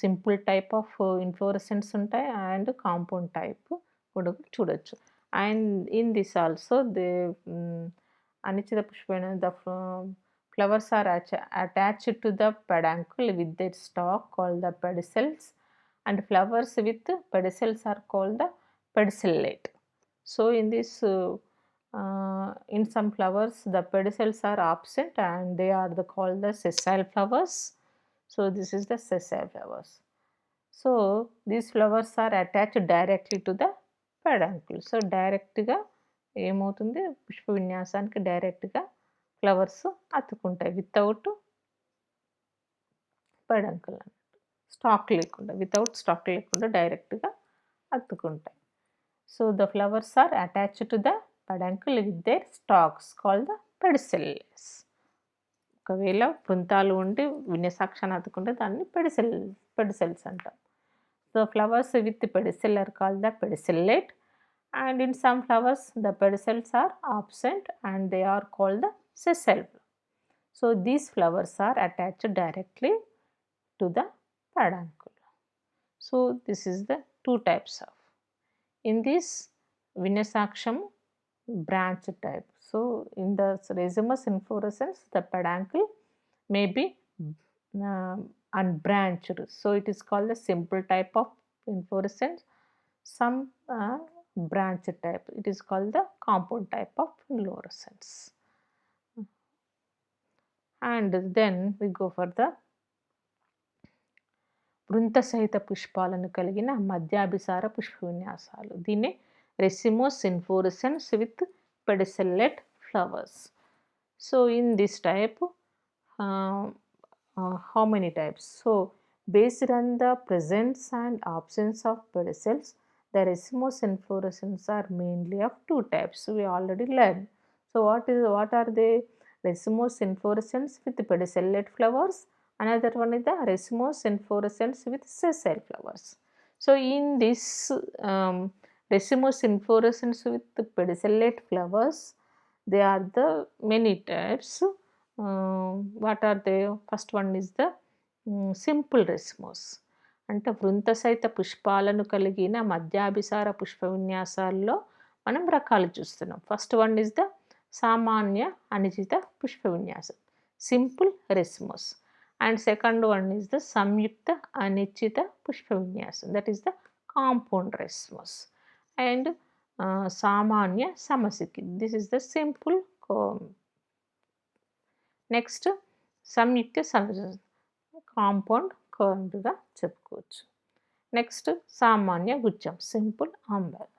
సింపుల్ టైప్ ఆఫ్ ఇన్ఫ్లోరెసెన్స్ ఉంటాయి అండ్ కాంపౌండ్ టైప్ కూడా చూడొచ్చు. And in this also the అనిశ్చిత Pushpa the flowers are attached to the peduncle with their stalk called the pedicels, and flowers with pedicels are called the pedicellate. So in this in some flowers the pedicels are absent and they are called the sessile flowers. So this is the sessile flowers. So these flowers are attached directly to the peduncle. So డైరెక్ట్గా ఏమవుతుంది? పుష్ప విన్యాసానికి డైరెక్ట్గా flowers అతుక్కుంటాయి without peduncle అన్నట్టు, without stalk లేకుండా డైరెక్ట్గా అతుక్కుంటాయి. So the flowers are attached to the peduncle with their stalks called the pedicels. ఒకవేళ వృంతాలు ఉండి విన్యాసాక్షాన్ని అతుక్కుంటే దాన్ని పెడిసెల్స్ అంటాం. The flowers with the pedicel are called the pedicellate, and in some flowers the pedicels are absent and they are called the sessile. So these flowers are attached directly to the peduncle. So this is the 2 types of. In this vinyasaksham branch type. So in the racemose inflorescence the peduncle may be unbranched. So it is called the simple type of inflorescence. Some branch type, it is called the compound type of inflorescence. And then we go for the వృంత సహిత పుష్పాలను కలిగిన మధ్యాభిసార పుష్ప విన్యాసాలు. దీన్ని racemose inflorescence with pedicellate flowers. So in this type how many types? So based on the presence and absence of pedicels, the racemose inflorescence are mainly of 2 types. We already learned. So what are they? Racemose inflorescence with pedicellate flowers. Another one is the racemose inflorescence with sessile flowers. So in this racemose inflorescence with pedicellate flowers, they are the many types. What are they? First one is the simple racemose. అంటే వృంతసహిత పుష్పాలను కలిగిన మధ్యాభిసార పుష్ప విన్యాసాల్లో మనం రకాలు చూస్తున్నాం. First one is the సామాన్య అనిచిత పుష్ప విన్యాసం, simple racemose. And second one is the సంయుక్త అనిశ్చిత పుష్ప విన్యాసం, that is the compound racemose. And సామాన్య సమసికి, this is the simple. Next సంయుక్త కాంపౌండ్ కర్వ్గా చెప్పుకోవచ్చు. నెక్స్ట్ సామాన్య గుచ్చం, సింపుల్ అంబెల్.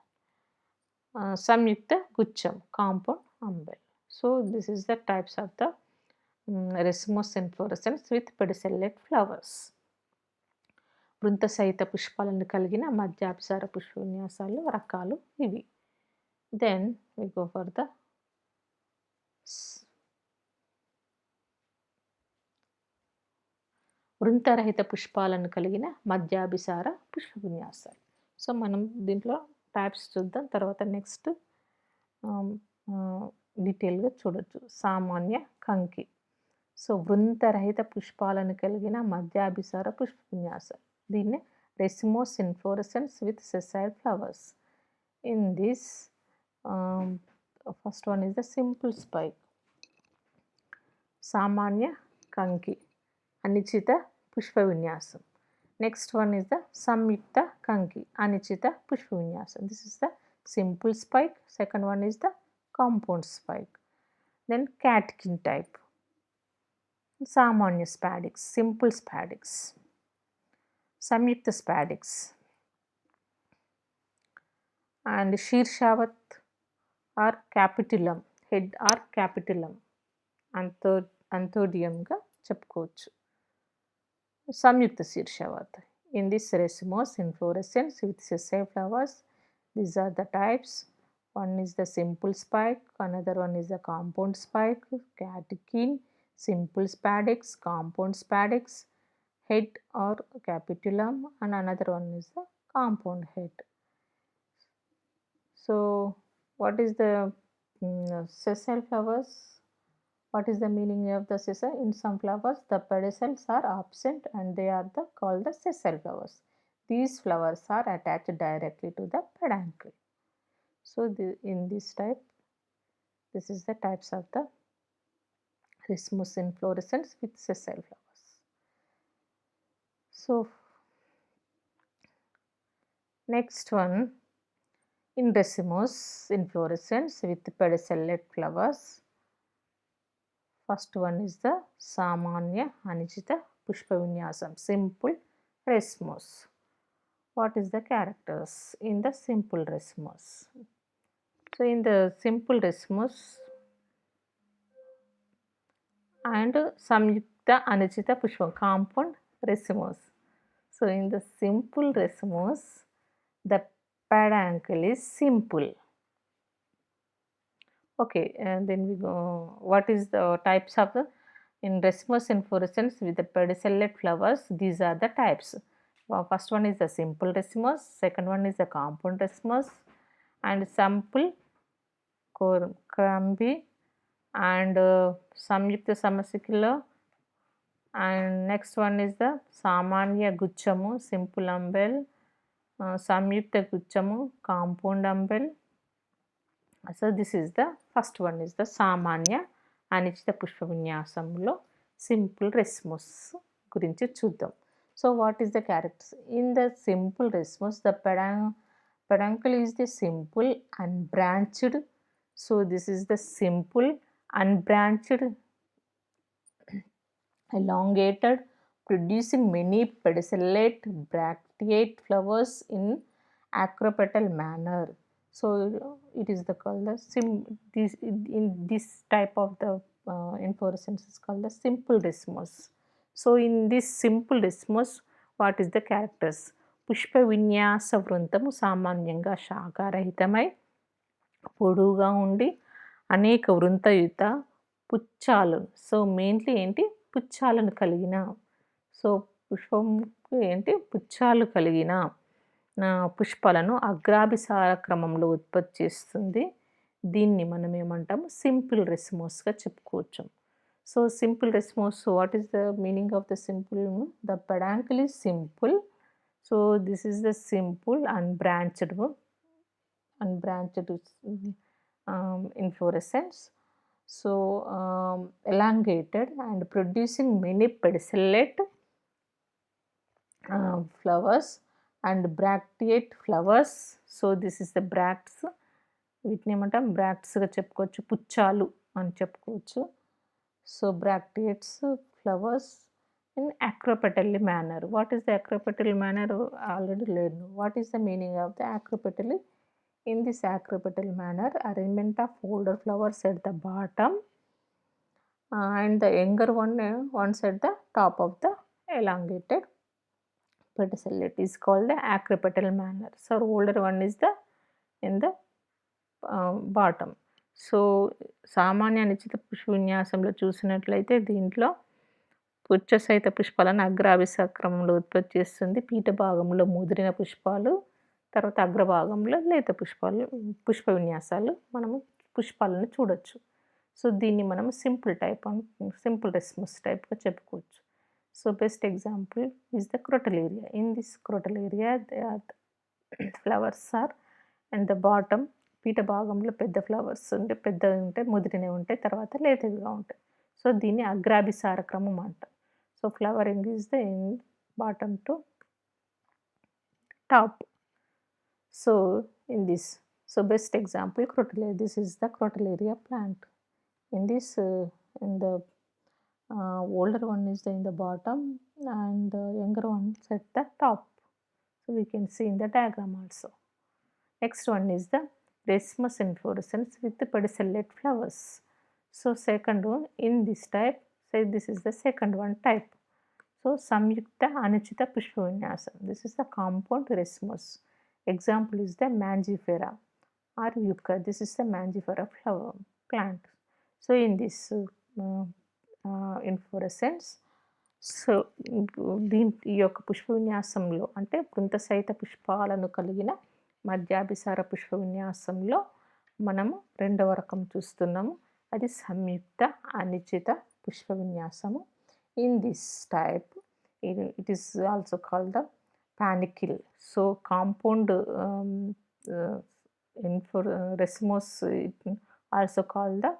సంయుక్త గుచ్చం, compound umbel. So this is the types of the racemose inflorescence with pedicellate flowers. వృంత సహిత పుష్పాలను కలిగిన మధ్యాభిసార పుష్ప విన్యాసాలు రకాలు ఇవి. Then we go for the వృంతరహిత పుష్పాలను కలిగిన మధ్యాభిసార పుష్ప విన్యాసాలు. సో మనం దీంట్లో టైప్స్ చూద్దాం, తర్వాత నెక్స్ట్ డీటెయిల్గా చూడొచ్చు. సామాన్య కంకి. సో వృంతరహిత పుష్పాలను కలిగిన మధ్యాభిసార పుష్ప విన్యాసాలు, దీన్ని racemose inflorescence with sessile flowers. In this first one is the simple spike, సామాన్య కంకి అనిశ్చిత పుష్ప విన్యాసం. నెక్స్ట్ వన్ ఈజ్ ద సంయుక్త కంకి అనిశ్చిత పుష్ప విన్యాసం. This is the simple spike. Second one is the compound spike. Then catkin type, సామాన్య స్పాడిక్స్, సింపుల్ స్పాడిక్స్, సంయుక్త స్పాడిక్స్, అండ్ శీర్షావత్ or capitulum, head or capitulum అంథోడియంగా చెప్పుకోవచ్చు. సంయుక్త శీర్షావత్. In this racemose inflorescence with sessile flowers, these are the types. One is the simple spike, another one is the compound spike, catkin, simple spadix, compound spadix, head or capitulum, and another one is the compound head. So what is the sessile flowers? What is the meaning of the sessile? In some flowers the pedicels are absent and they are called the sessile flowers. These flowers are attached directly to the peduncle. So in this type, this is the types of the racemose inflorescence with sessile flowers. So next one, in racemose inflorescence with pedicellate flowers, first one is the సామాన్య అనిశ్చిత పుష్ప విన్యాసం, simple racemose. What is the characters in the simple racemose? So in the simple racemose and samyukta అనిశ్చిత పుష్పం, compound racemose. So in the simple racemose, the peduncle is simple. Okay, and then we go, what is the types of the in racemose inflorescence with the pedicellate flowers? These are the types. First one is the simple racemose, second one is the compound racemose, and simple crambi, and samyukta samasikila, and next one is the samanya guchamu, simple umbel, samyukta guchamu, compound umbel. So this is the first one is the సామాన్య అనిశ్చిత Pushpa విన్యాసంలో simple racemose గురించి చూద్దాం. So what is the characters in the simple racemose? The peduncle is the simple unbranched. So this is the simple unbranched, elongated, producing many pedicellate bracteate flowers in acropetal manner. So it is called the in this type of the inflorescence is called the simple racemose. So in this simple racemose, what is the characters? పుష్ప విన్యాస వృంతము సామాన్యంగా శాఖారహితమై పొడుగా ఉండి అనేక వృంతయుత పుచ్చాలు. So mainly ఏంటి, పుచ్చాలను కలిగిన. So పుష్పంకి ఏంటి, పుచ్చాలు కలిగిన పుష్పాలను అగ్రాభిసార క్రమంలో ఉత్పత్తి చేస్తుంది. దీన్ని మనం ఏమంటాము, సింపుల్ రెస్మోస్గా చెప్పుకోవచ్చు. So simple racemose, what is the meaning of the simple? The peduncle is simple. So this is the simple unbranched inflorescence. So elongated and producing many pedicellate flowers and bracteate flowers. So this is the bracts. వీటిని ఏమంటాం, బ్రాక్ట్స్గా చెప్పుకోవచ్చు, పుచ్చాలు అని చెప్పుకోవచ్చు. So bracteates flowers in acropetally manner. What is the acropetally manner? Already learned. What is the meaning of the acropetally? In this acropetally manner, arrangement of older flowers at the bottom and the younger ones at the top of the elongated pedicellate is called the acropetal manner. So older one is the in the bottom. So సామాన్య నిశ్చిత పుష్ప విన్యాసంలో చూసినట్లయితే దీంట్లో పుచ్చ సహిత పుష్పాలను అగ్రాభిసార క్రమంలో ఉత్పత్తి చేస్తుంది. పీఠ భాగంలో ముదిరిన పుష్పాలు, తర్వాత అగ్రభాగంలో లేత పుష్పాలు, పుష్ప విన్యాసాలు మనము పుష్పాలను చూడొచ్చు. సో దీన్ని మనం సింపుల్ రెస్మస్ టైప్గా చెప్పుకోవచ్చు. So best example is the Crotalaria. In this Crotalaria flowers are and the bottom, పీఠ భాగంలో పెద్ద ఫ్లవర్స్ ఉంటాయి, పెద్దవి ఉంటాయి, ముదిరినవి ఉంటాయి, తర్వాత లేతవిగా ఉంటాయి. సో దీన్ని అగ్రాభిసార క్రమం అంటాం. So flowering is the in bottom to top. So in this, so best example crotalaria. This is the crotalaria plant. In this, in the older one is in the bottom and the younger one is at the top. So we can see in the diagram also. Next one is the racemous inflorescence with the pedicellate flowers. So second one in this type, say this is the second one type. So samyukta anuchita pushpa vinyasam. This is the compound racemous. Example is the mangifera or yucca. This is the mangifera flower plant. So in this inflorescence, so ఈ యొక్క పుష్ప విన్యాసంలో అంటే వృంత సహిత పుష్పాలను కలిగిన మధ్యాభిసార పుష్ప విన్యాసంలో మనము రెండవ రకం చూస్తున్నాము. అది సంయుక్త అనిశ్చిత పుష్ప విన్యాసము. In this type it is also called the panicle. So compound racemose also called the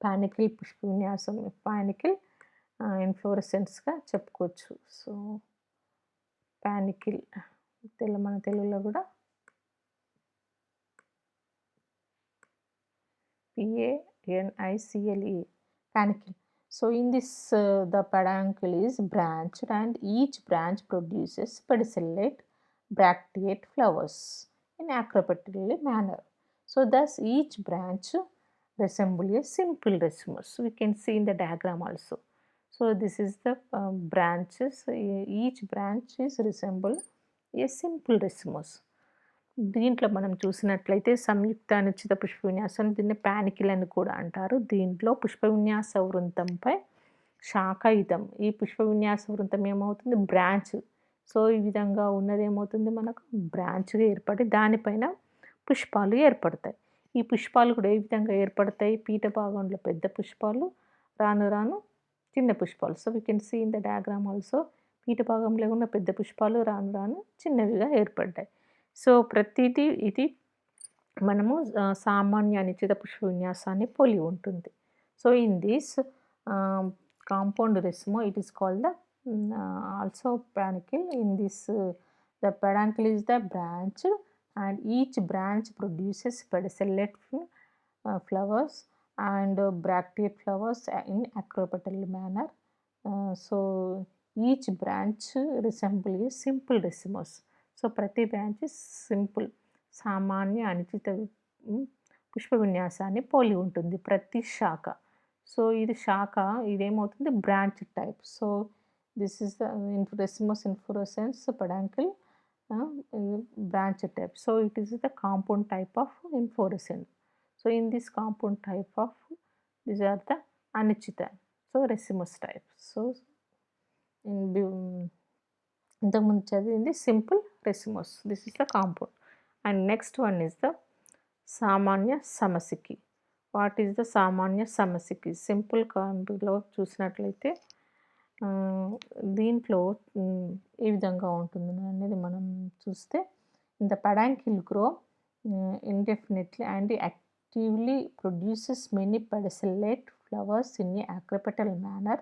panicle పుష్ప విన్యాసం, panicle ఇన్ఫ్లోరెసెన్స్గా చెప్పుకోవచ్చు. సో పానికిల్ మన తెలుగులో కూడా PANICLE, panicle. So in this the peduncle is branched and each branch produces pedicellate bracteate flowers in acropetally manner. So thus each branch resemble a simple racemose. We can see in the diagram also. So this is the branches. Each branch is resemble a simple racemose. దీంట్లో మనం చూసినట్లయితే సంయుక్త అనిశ్చిత పుష్ప విన్యాసం, దీన్ని పానికిల్ అని కూడా అంటారు. దీంట్లో పుష్ప విన్యాస వృంతంపై శాఖయుతం. ఈ పుష్ప విన్యాస వృంతం ఏమవుతుంది, బ్రాంచ్. సో ఈ విధంగా ఉన్నది ఏమవుతుంది, మనకు బ్రాంచ్గా ఏర్పడి దానిపైన పుష్పాలు ఏర్పడతాయి. ఈ పుష్పాలు కూడా ఏ విధంగా ఏర్పడతాయి, పీఠ భాగంలో పెద్ద పుష్పాలు, రాను రాను చిన్న పుష్పాలు. So we can see in the diagram also. పీఠ భాగంలో ఉన్న పెద్ద పుష్పాలు రాను రాను చిన్నవిగా ఏర్పడ్డాయి. సో ప్రతిదీ ఇది మనము సామాన్య అనిశ్చిత పుష్ప విన్యాసాన్ని పోలి ఉంటుంది. So in this compound racemose it is called the also panicle. In this the peduncle is the branch and each branch produces pedicellate flowers and bracteate flowers in acropetally manner. So each branch resemble a simple racemose. So ప్రతి branch simple సామాన్య అనిశ్చిత పుష్ప విన్యాసాన్ని పోలి ఉంటుంది ప్రతి శాఖ. సో ఇది శాఖ, ఇదేమవుతుంది branch type. So this is the racemose inflorescence peduncle branch type. So it is the compound type of inflorescence. So in this compound type of, these are the Anichita, so racemose type. So ఇంతకుముందు చదివింది simple racemose, this is the compound. And next one is the సామాన్య సమసికి. What is the సామాన్య సమసికి? Simple కాంపౌండ్లో చూసినట్లయితే దీంట్లో ఏ విధంగా ఉంటుంది అనేది మనం చూస్తే, in the peduncle grow indefinitely and actively produces many pedicellate flowers in a accipital manner.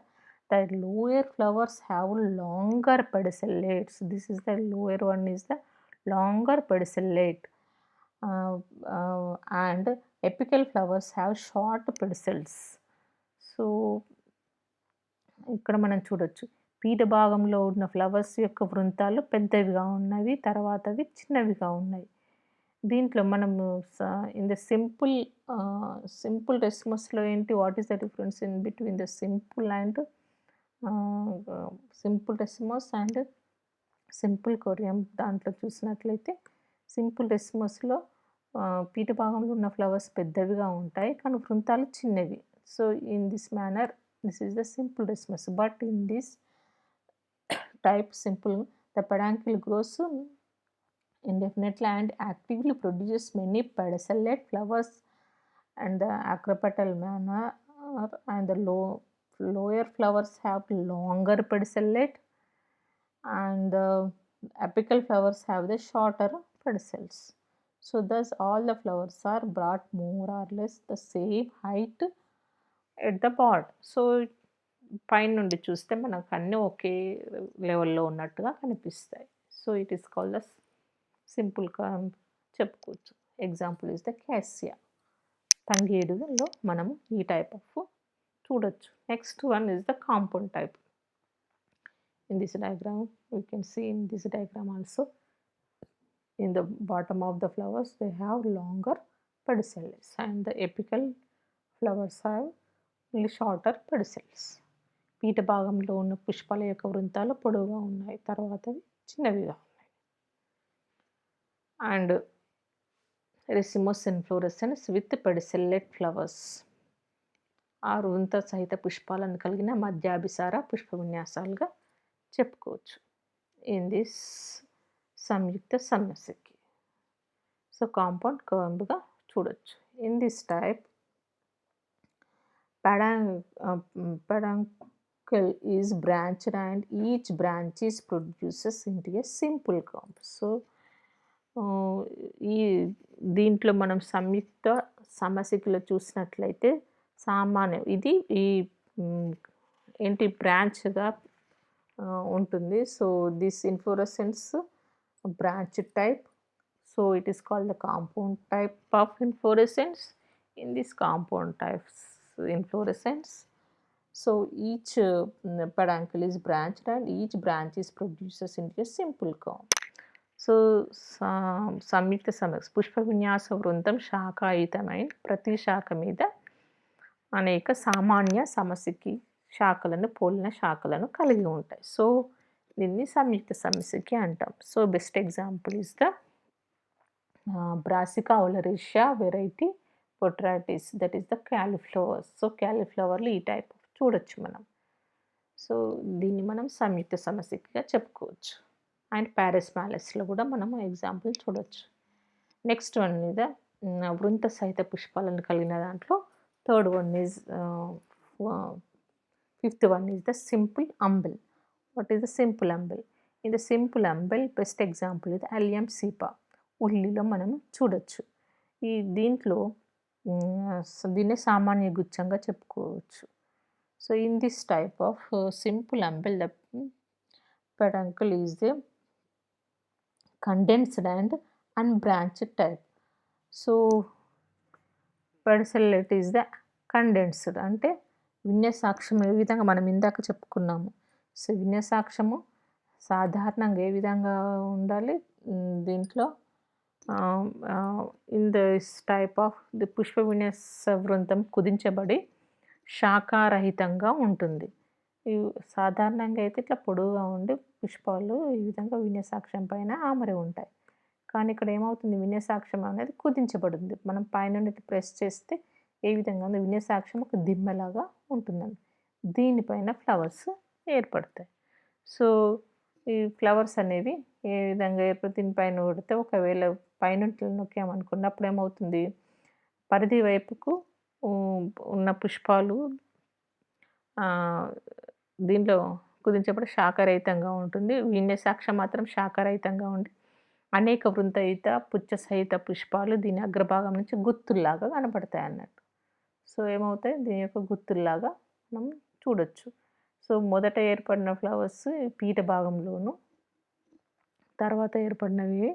The lower flowers have longer pedicellates. This is the lower one is the longer pedicellate, and apical flowers have short pedicels. So ఇక్కడ మనం చూడొచ్చు, పీఠ భాగంలో ఉన్న flowers యొక్క వృంతాలు పెద్దవిగా ఉన్నవి, తర్వాతవి చిన్నవిగా ఉన్నాయి. దీంట్లో మనము ఇన్ ద సింపుల్ రెసిమస్లో ఏంటి, what is the difference in between the simple racemose and simple corymb? దాంట్లో చూసినట్లయితే సింపుల్ రెసిమస్లో పీఠ భాగంలో ఉన్న ఫ్లవర్స్ పెద్దవిగా ఉంటాయి కానీ వృంతాలు చిన్నవి. So in this manner this is the simple racemose. But in this type simple, the peduncle grows indefinitely and actively produces many pedicellate flowers and the accipital manner, and the lower flowers have longer pedicellate and the apical flowers have the shorter pedicels. So thus all the flowers are brought more or less the same height at the pot. So పైన నుండి చూస్తే మనకు అన్నీ ఒకే లెవెల్లో ఉన్నట్టుగా కనిపిస్తాయి. So it is called the simple చెప్పుకోవచ్చు. ఎగ్జాంపుల్ ఇస్ ద క్యాసియా, తంగేడులో మనము ఈ టైప్ ఆఫ్ చూడొచ్చు. Next one is the compound type. In this diagram you can see in this diagram also, in the bottom of the flowers they have longer pedicels and the apical flowers have shorter pedicels. పీఠ భాగంలో ఉన్న పుష్పాల యొక్క వృంతాలు పొడవుగా ఉన్నాయి, తర్వాత చిన్నవిగా ఉన్నాయి. And racemose inflorescence with pedicellate flowers, ఆ వృంత సహిత పుష్పాలను కలిగిన మధ్యాభిసార పుష్ప విన్యాసాలుగా చెప్పుకోవచ్చు. ఇన్ దిస్ సంయుక్త సమస్యకి సో కాంపౌండ్ కర్వ్గా చూడొచ్చు. In this type peduncle is branched and each branch is produces into a simple comb. So ఈ దీంట్లో మనం సంయుక్త సమసికలో చూసినట్లయితే సామాన్యం ఇది ఈ ఏంటి బ్రాంచ్గా ఉంటుంది. So this inflorescence branch type, so it is called the compound type of inflorescence. In this compound types inflorescence, so each peduncle is branched and each branch is produces into a simple comb. So సంయుక్త సమస్య పుష్ప విన్యాస వృంతం శాఖాయుతమైన ప్రతి శాఖ మీద అనేక సామాన్య సమస్యకి శాఖలను పోలిన శాఖలను కలిగి ఉంటాయి. సో దీన్ని సంయుక్త సమస్యకి అంటాం. So best example is the Brassica oleracea variety botrytis, that is the cauliflowers. So క్యాలీఫ్లవర్లు ఈ టైప్ చూడొచ్చు మనం. సో దీన్ని మనం సంయుక్త సమస్యగా చెప్పుకోవచ్చు. అండ్ ప్యారిస్ మ్యాలెస్లో కూడా మనం ఎగ్జాంపుల్ చూడొచ్చు. నెక్స్ట్ వన్ మీద వృంత సహిత పుష్పాలను కలిగిన దాంట్లో third one is fifth one is the simple umbel. What is the simple umbel? In the simple umbel best example ఇది అలియం సీపా, ఉల్లిలో మనం చూడొచ్చు. ఈ దీంట్లో దీన్నే సామాన్య గుచ్చంగా చెప్పుకోవచ్చు. So in this type of simple umbel the peduncle is the condensed and unbranched type. So pedicellate is the condensed, అంటే విన్యాసాక్షం ఏ విధంగా మనం ఇందాక చెప్పుకున్నాము. సో విన్యాసాక్షము సాధారణంగా ఏ విధంగా ఉండాలి దీంట్లో, in this type of the పుష్ప విన్యాస వృంతం కుదించబడి శాఖారహితంగా ఉంటుంది. సాధారణంగా అయితే ఇట్లా పొడవుగా ఉండి పుష్పాలు ఈ విధంగా విన్యాసాక్షం పైన ఆమరి ఉంటాయి. కానీ ఇక్కడ ఏమవుతుంది, విన్యసాక్షం అనేది కుదించబడింది. మనం పైనుండి ప్రెస్ చేస్తే ఏ విధంగా ఉంది, విన్యసాక్షం ఒక దిమ్మెలాగా ఉంటుందండి. దీనిపైన ఫ్లవర్స్ ఏర్పడతాయి. సో, ఈ ఫ్లవర్స్ అనేవి ఏ విధంగా ఏర్పడి దీనిపైన కొడితే ఒకవేళ పైనుండి నొక్కామనుకోండి అప్పుడేమవుతుంది, పరిధి వైపుకు ఉన్న పుష్పాలు దీంట్లో కుదించబడి శాఖరహితంగా ఉంటుంది. విన్యసాక్షం మాత్రం శాఖరహితంగా ఉండి అనేక వృంతహిత, పుచ్చసహిత పుష్పాలు దీని అగ్రభాగం నుంచి గుత్తుల్లాగా కనపడతాయన్నట్టు. సో, ఏమవుతాయి, దీని యొక్క గుత్తుల్లాగా మనం చూడొచ్చు. సో, మొదట ఏర్పడిన ఫ్లవర్స్ పీఠ భాగంలోను, తర్వాత ఏర్పడినవి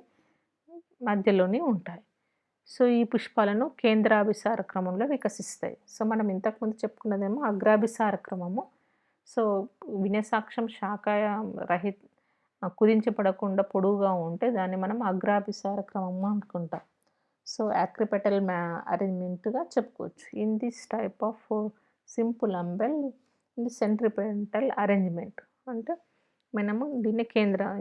మధ్యలోని ఉంటాయి. సో, ఈ పుష్పాలను కేంద్రాభిసార క్రమంలో వికసిస్తాయి. సో, మనం ఇంతకుముందు చెప్పుకున్నదేమో అగ్రాభిసార క్రమము. సో, విన్యసాక్షం కుదించబడకుండా పొడువుగా ఉంటే దాన్ని మనం అగ్రాభిసార క్రమము అనుకుంటాం. సో, యాక్రిపెటల్ అరేంజ్‌మెంట్‌గా చెప్పుకోవచ్చు. In this type of simple umbel in the centripetal arrangement అంటే మనము దీన్ని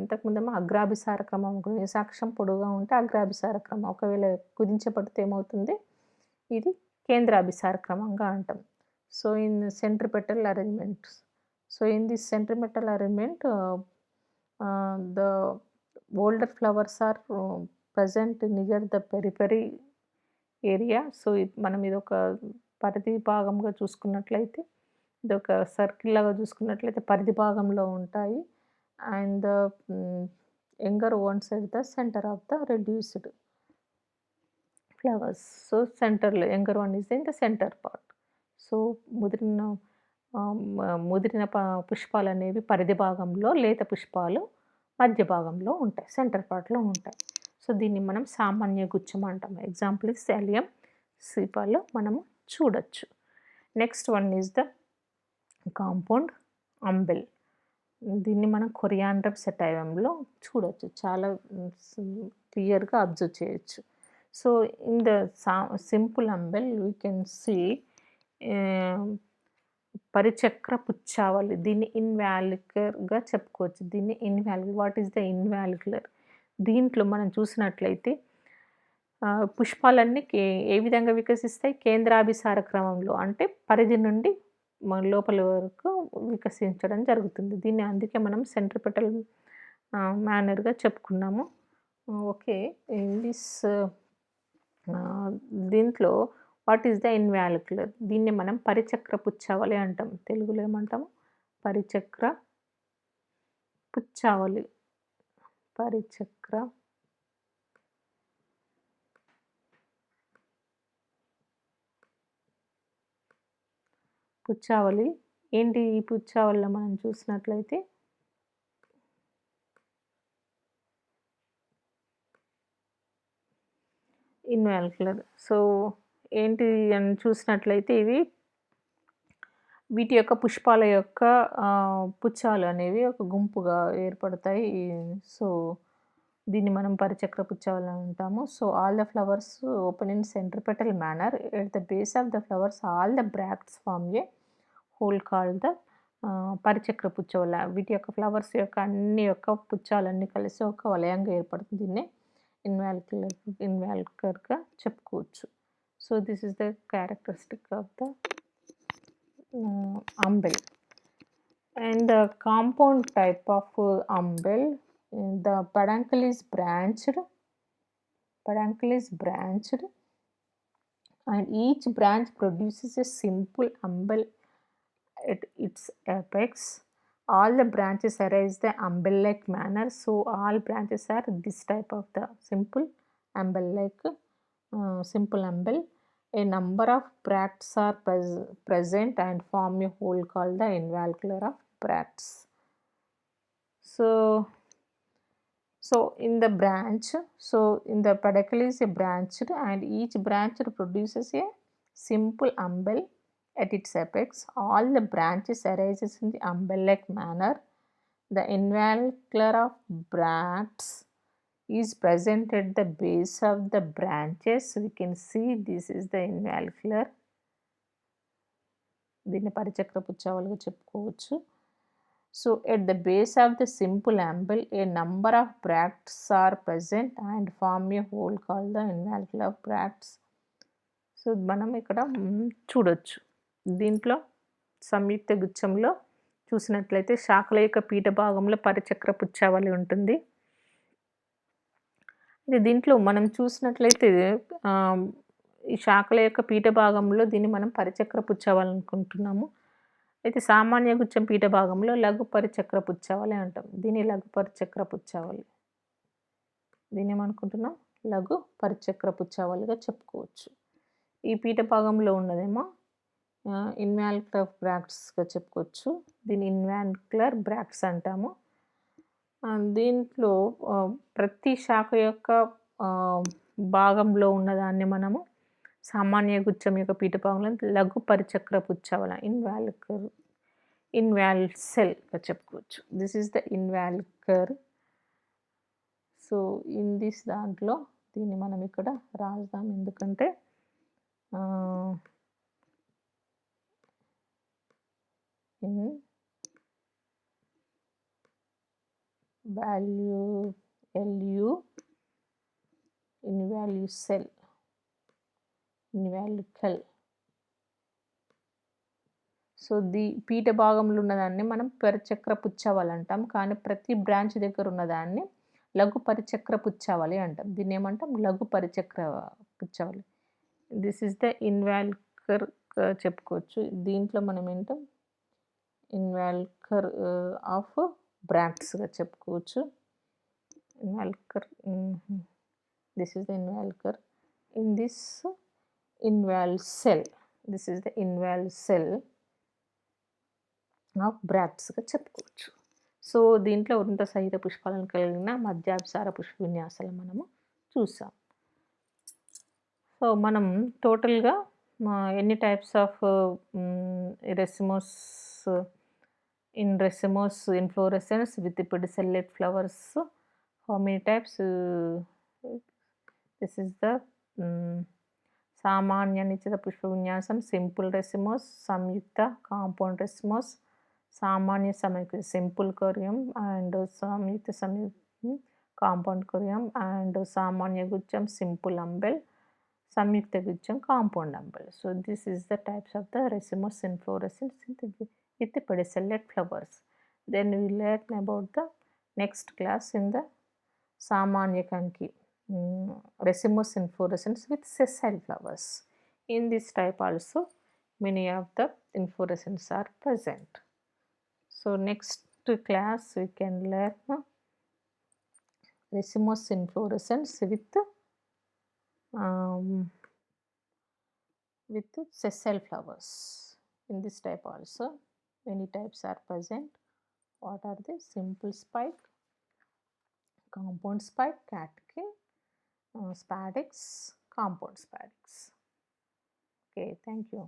ఇంతకుముందేమో అగ్రాభిసార క్రమం అనుకున్నాం. విన్యసాక్షం పొడువుగా ఉంటే అగ్రాభిసార క్రమం. ఒకవేళ కుదించబడితే ఏమవుతుంది, ఇది కేంద్రాభిసార క్రమంగా అంటాం. So, in centripetal arrangements. So, in this centripetal arrangement the older flowers are present near the periphery area. So, మనం ఇదొక పరిధి భాగంగా చూసుకున్నట్లయితే, ఇదొక సర్కిల్ లాగా చూసుకున్నట్లయితే పరిధి భాగంలో ఉంటాయి. And younger ones at the centre of the reduced flowers. So, సెంటర్‌లో younger one is in the centre part. So, ముదిరిన ముదిరిన పుష్పాలనేవి పరిధి భాగంలో, లేత పుష్పాలు మధ్య భాగంలో ఉంటాయి, సెంటర్ పార్ట్‌లో ఉంటాయి. సో, దీన్ని మనం సామాన్య గుచ్చం అంటాం. ఎగ్జాంపుల్ ఇస్ అలియం సీపాలో మనము చూడొచ్చు. Next one is the compound umbel. దీన్ని మనం కొరియాండర్ సెటైవంలో చూడొచ్చు. చాలా క్లియర్‌గా అబ్జర్వ్ చేయొచ్చు. So, in the simple umbel we can see పరిచక్ర పుచ్చావళి. దీన్ని ఇన్వాల్యులర్‌గా చెప్పుకోవచ్చు. దీన్ని వాట్ ఈస్ ద ఇన్వాల్యులర్? దీంట్లో మనం చూసినట్లయితే పుష్పాలన్నీ ఏ విధంగా వికసిస్తాయి, కేంద్రాభిసార క్రమంలో అంటే పరిధి నుండి లోపల వరకు వికసించడం జరుగుతుంది. దీన్ని అందుకే మనం సెంట్రిపెటల్ మేనర్‌గా చెప్పుకున్నాము. ఓకే. ఇన్ దిస్ దీంట్లో వాట్ ఈస్ ద ఇన్వాల్యులర్? దీన్ని మనం పరిచక్ర పుచ్చావళి అంటాం. తెలుగులో ఏమంటాము, పరిచక్ర పుచ్చావళి. పరిచక్ర పుచ్చావళి. ఏంటి ఈ పుచ్చావళిలో మనం చూసినట్లయితే ఇన్వాల్యులర్. సో, ఏంటి అని చూసినట్లయితే ఇవి వీటి యొక్క పుష్పాల యొక్క పుచ్చాలు అనేవి ఒక గుంపుగా ఏర్పడతాయి. సో, దీన్ని మనం పరిచక్ర పుచ్చావళి అంటాము. So, all the flowers open in centripetal manner. At the base of the flowers all the bracts form a whorl called the పరిచక్ర పుచ్చవల. వీటి యొక్క ఫ్లవర్స్ యొక్క అన్ని యొక్క పుచ్చాలన్నీ కలిసి ఒక వలయంగా ఏర్పడుతుంది. దీన్నే ఇన్వాల్యులర్‌గా చెప్పుకోవచ్చు. So, this is the characteristic of the umbel. And the compound type of umbel, the peduncle is branched. And each branch produces a simple umbel at its apex. All the branches arise the umbel-like manner. So, all branches are this type of the simple umbel-like simple umbel. A number of bracts are present and form a whole called the involucre of bracts. So in the branch, so in the peduncle is a branched and each branch produces a simple umbel at its apex. All the branches arises in the umbel-like manner. The involucre of bracts is present at the base of the branches. We can see this is the involucre. దీన్ని పరిచక్ర పుచ్చావళిగా చెప్పుకోవచ్చు. So at the base of the simple umbel, a number of bracts are present and form a whole called the invalid of bracts. So మనం ఇక్కడ చూడొచ్చు. దీంట్లో సంయుక్త గుచ్చంలో చూసినట్లయితే శాఖల యొక్క పీఠ భాగంలో పరిచక్ర పుచ్చావళి ఉంటుంది. దీంట్లో మనం చూసినట్లయితే ఈ శాఖల యొక్క పీఠ భాగంలో దీన్ని మనం పరిచక్ర పుచ్చావళి అనుకుంటున్నాము. అయితే సామాన్య గుచ్చం పీఠ భాగంలో లఘు పరిచక్ర పుచ్చావళి అంటాం. దీన్ని లఘు పరిచక్ర పుచ్చావళి. దీన్ని ఏమనుకుంటున్నాం? లఘు పరిచక్ర పుచ్చావళిగా చెప్పుకోవచ్చు. ఈ పీఠ భాగంలో ఉన్నదేమో ఇన్వాల్క్యులర్ బ్రాక్ట్స్గా చెప్పుకోవచ్చు. దీన్ని ఇన్వాల్క్యులర్ బ్రాక్ట్స్ అంటాము. దీంట్లో ప్రతి శాఖ యొక్క భాగంలో ఉన్నదాన్ని మనము సామాన్య గుచ్చం యొక్క పీఠ భాగంలో లఘు పరిచక్ర పుచ్చావళి ఇన్వాల్వ్ సెల్గా చెప్పుకోవచ్చు. This is the involucre. So in this దాంట్లో దీన్ని మనం ఇక్కడ రాద్దాం, ఎందుకంటే LU involucel involucel. So పీఠ భాగంలో ఉన్నదాన్ని మనం పరిచక్ర పుచ్చావళి అంటాం, కానీ ప్రతి బ్రాంచ్ దగ్గర ఉన్నదాన్ని లఘు పరిచక్ర పుచ్చావళి అంటాం. దీన్ని ఏమంటాం? లఘు పరిచక్ర పుచ్చావళి. దిస్ ఈస్ ద ఇన్వాల్కర్ చెప్పుకోవచ్చు. దీంట్లో మనం ఏంటం? ఇన్వాల్కర్ ఆఫ్ బ్రాక్ట్స్గా చెప్పుకోవచ్చు. Involucre. This is the involucre. In this involucel, this is the involucel of బ్రాక్ట్స్గా చెప్పుకోవచ్చు. సో దీంట్లో వృంత సహిత పుష్పాలను కలిగిన మధ్యాభిసార పుష్ప విన్యాసాలు మనము చూసాం. సో మనం టోటల్గా ఎన్ని types of racemose in racemose inflorescence with pedicellate flowers, how many types? This is the सामान्य निश्चित पुष्प विन्यासम, simple racemose, samyukta, compound racemose, सामान्य samyukta, simple corium, and samyukta compound corium, and सामान्य gucham, simple umbel, samyukta gucham, compound umbel. So this is the types of the racemose inflorescence with the pedicellate flowers. Then we learn about the next class in the Samanya Kanki, racemose inflorescence with sessile flowers. In this type also many of the inflorescences are present. So next class we can learn racemose inflorescence with sessile flowers. In this type also many types are present. What are they? Simple spike, compound spike, catkin, spadix, compound spadix. Okay, thank you.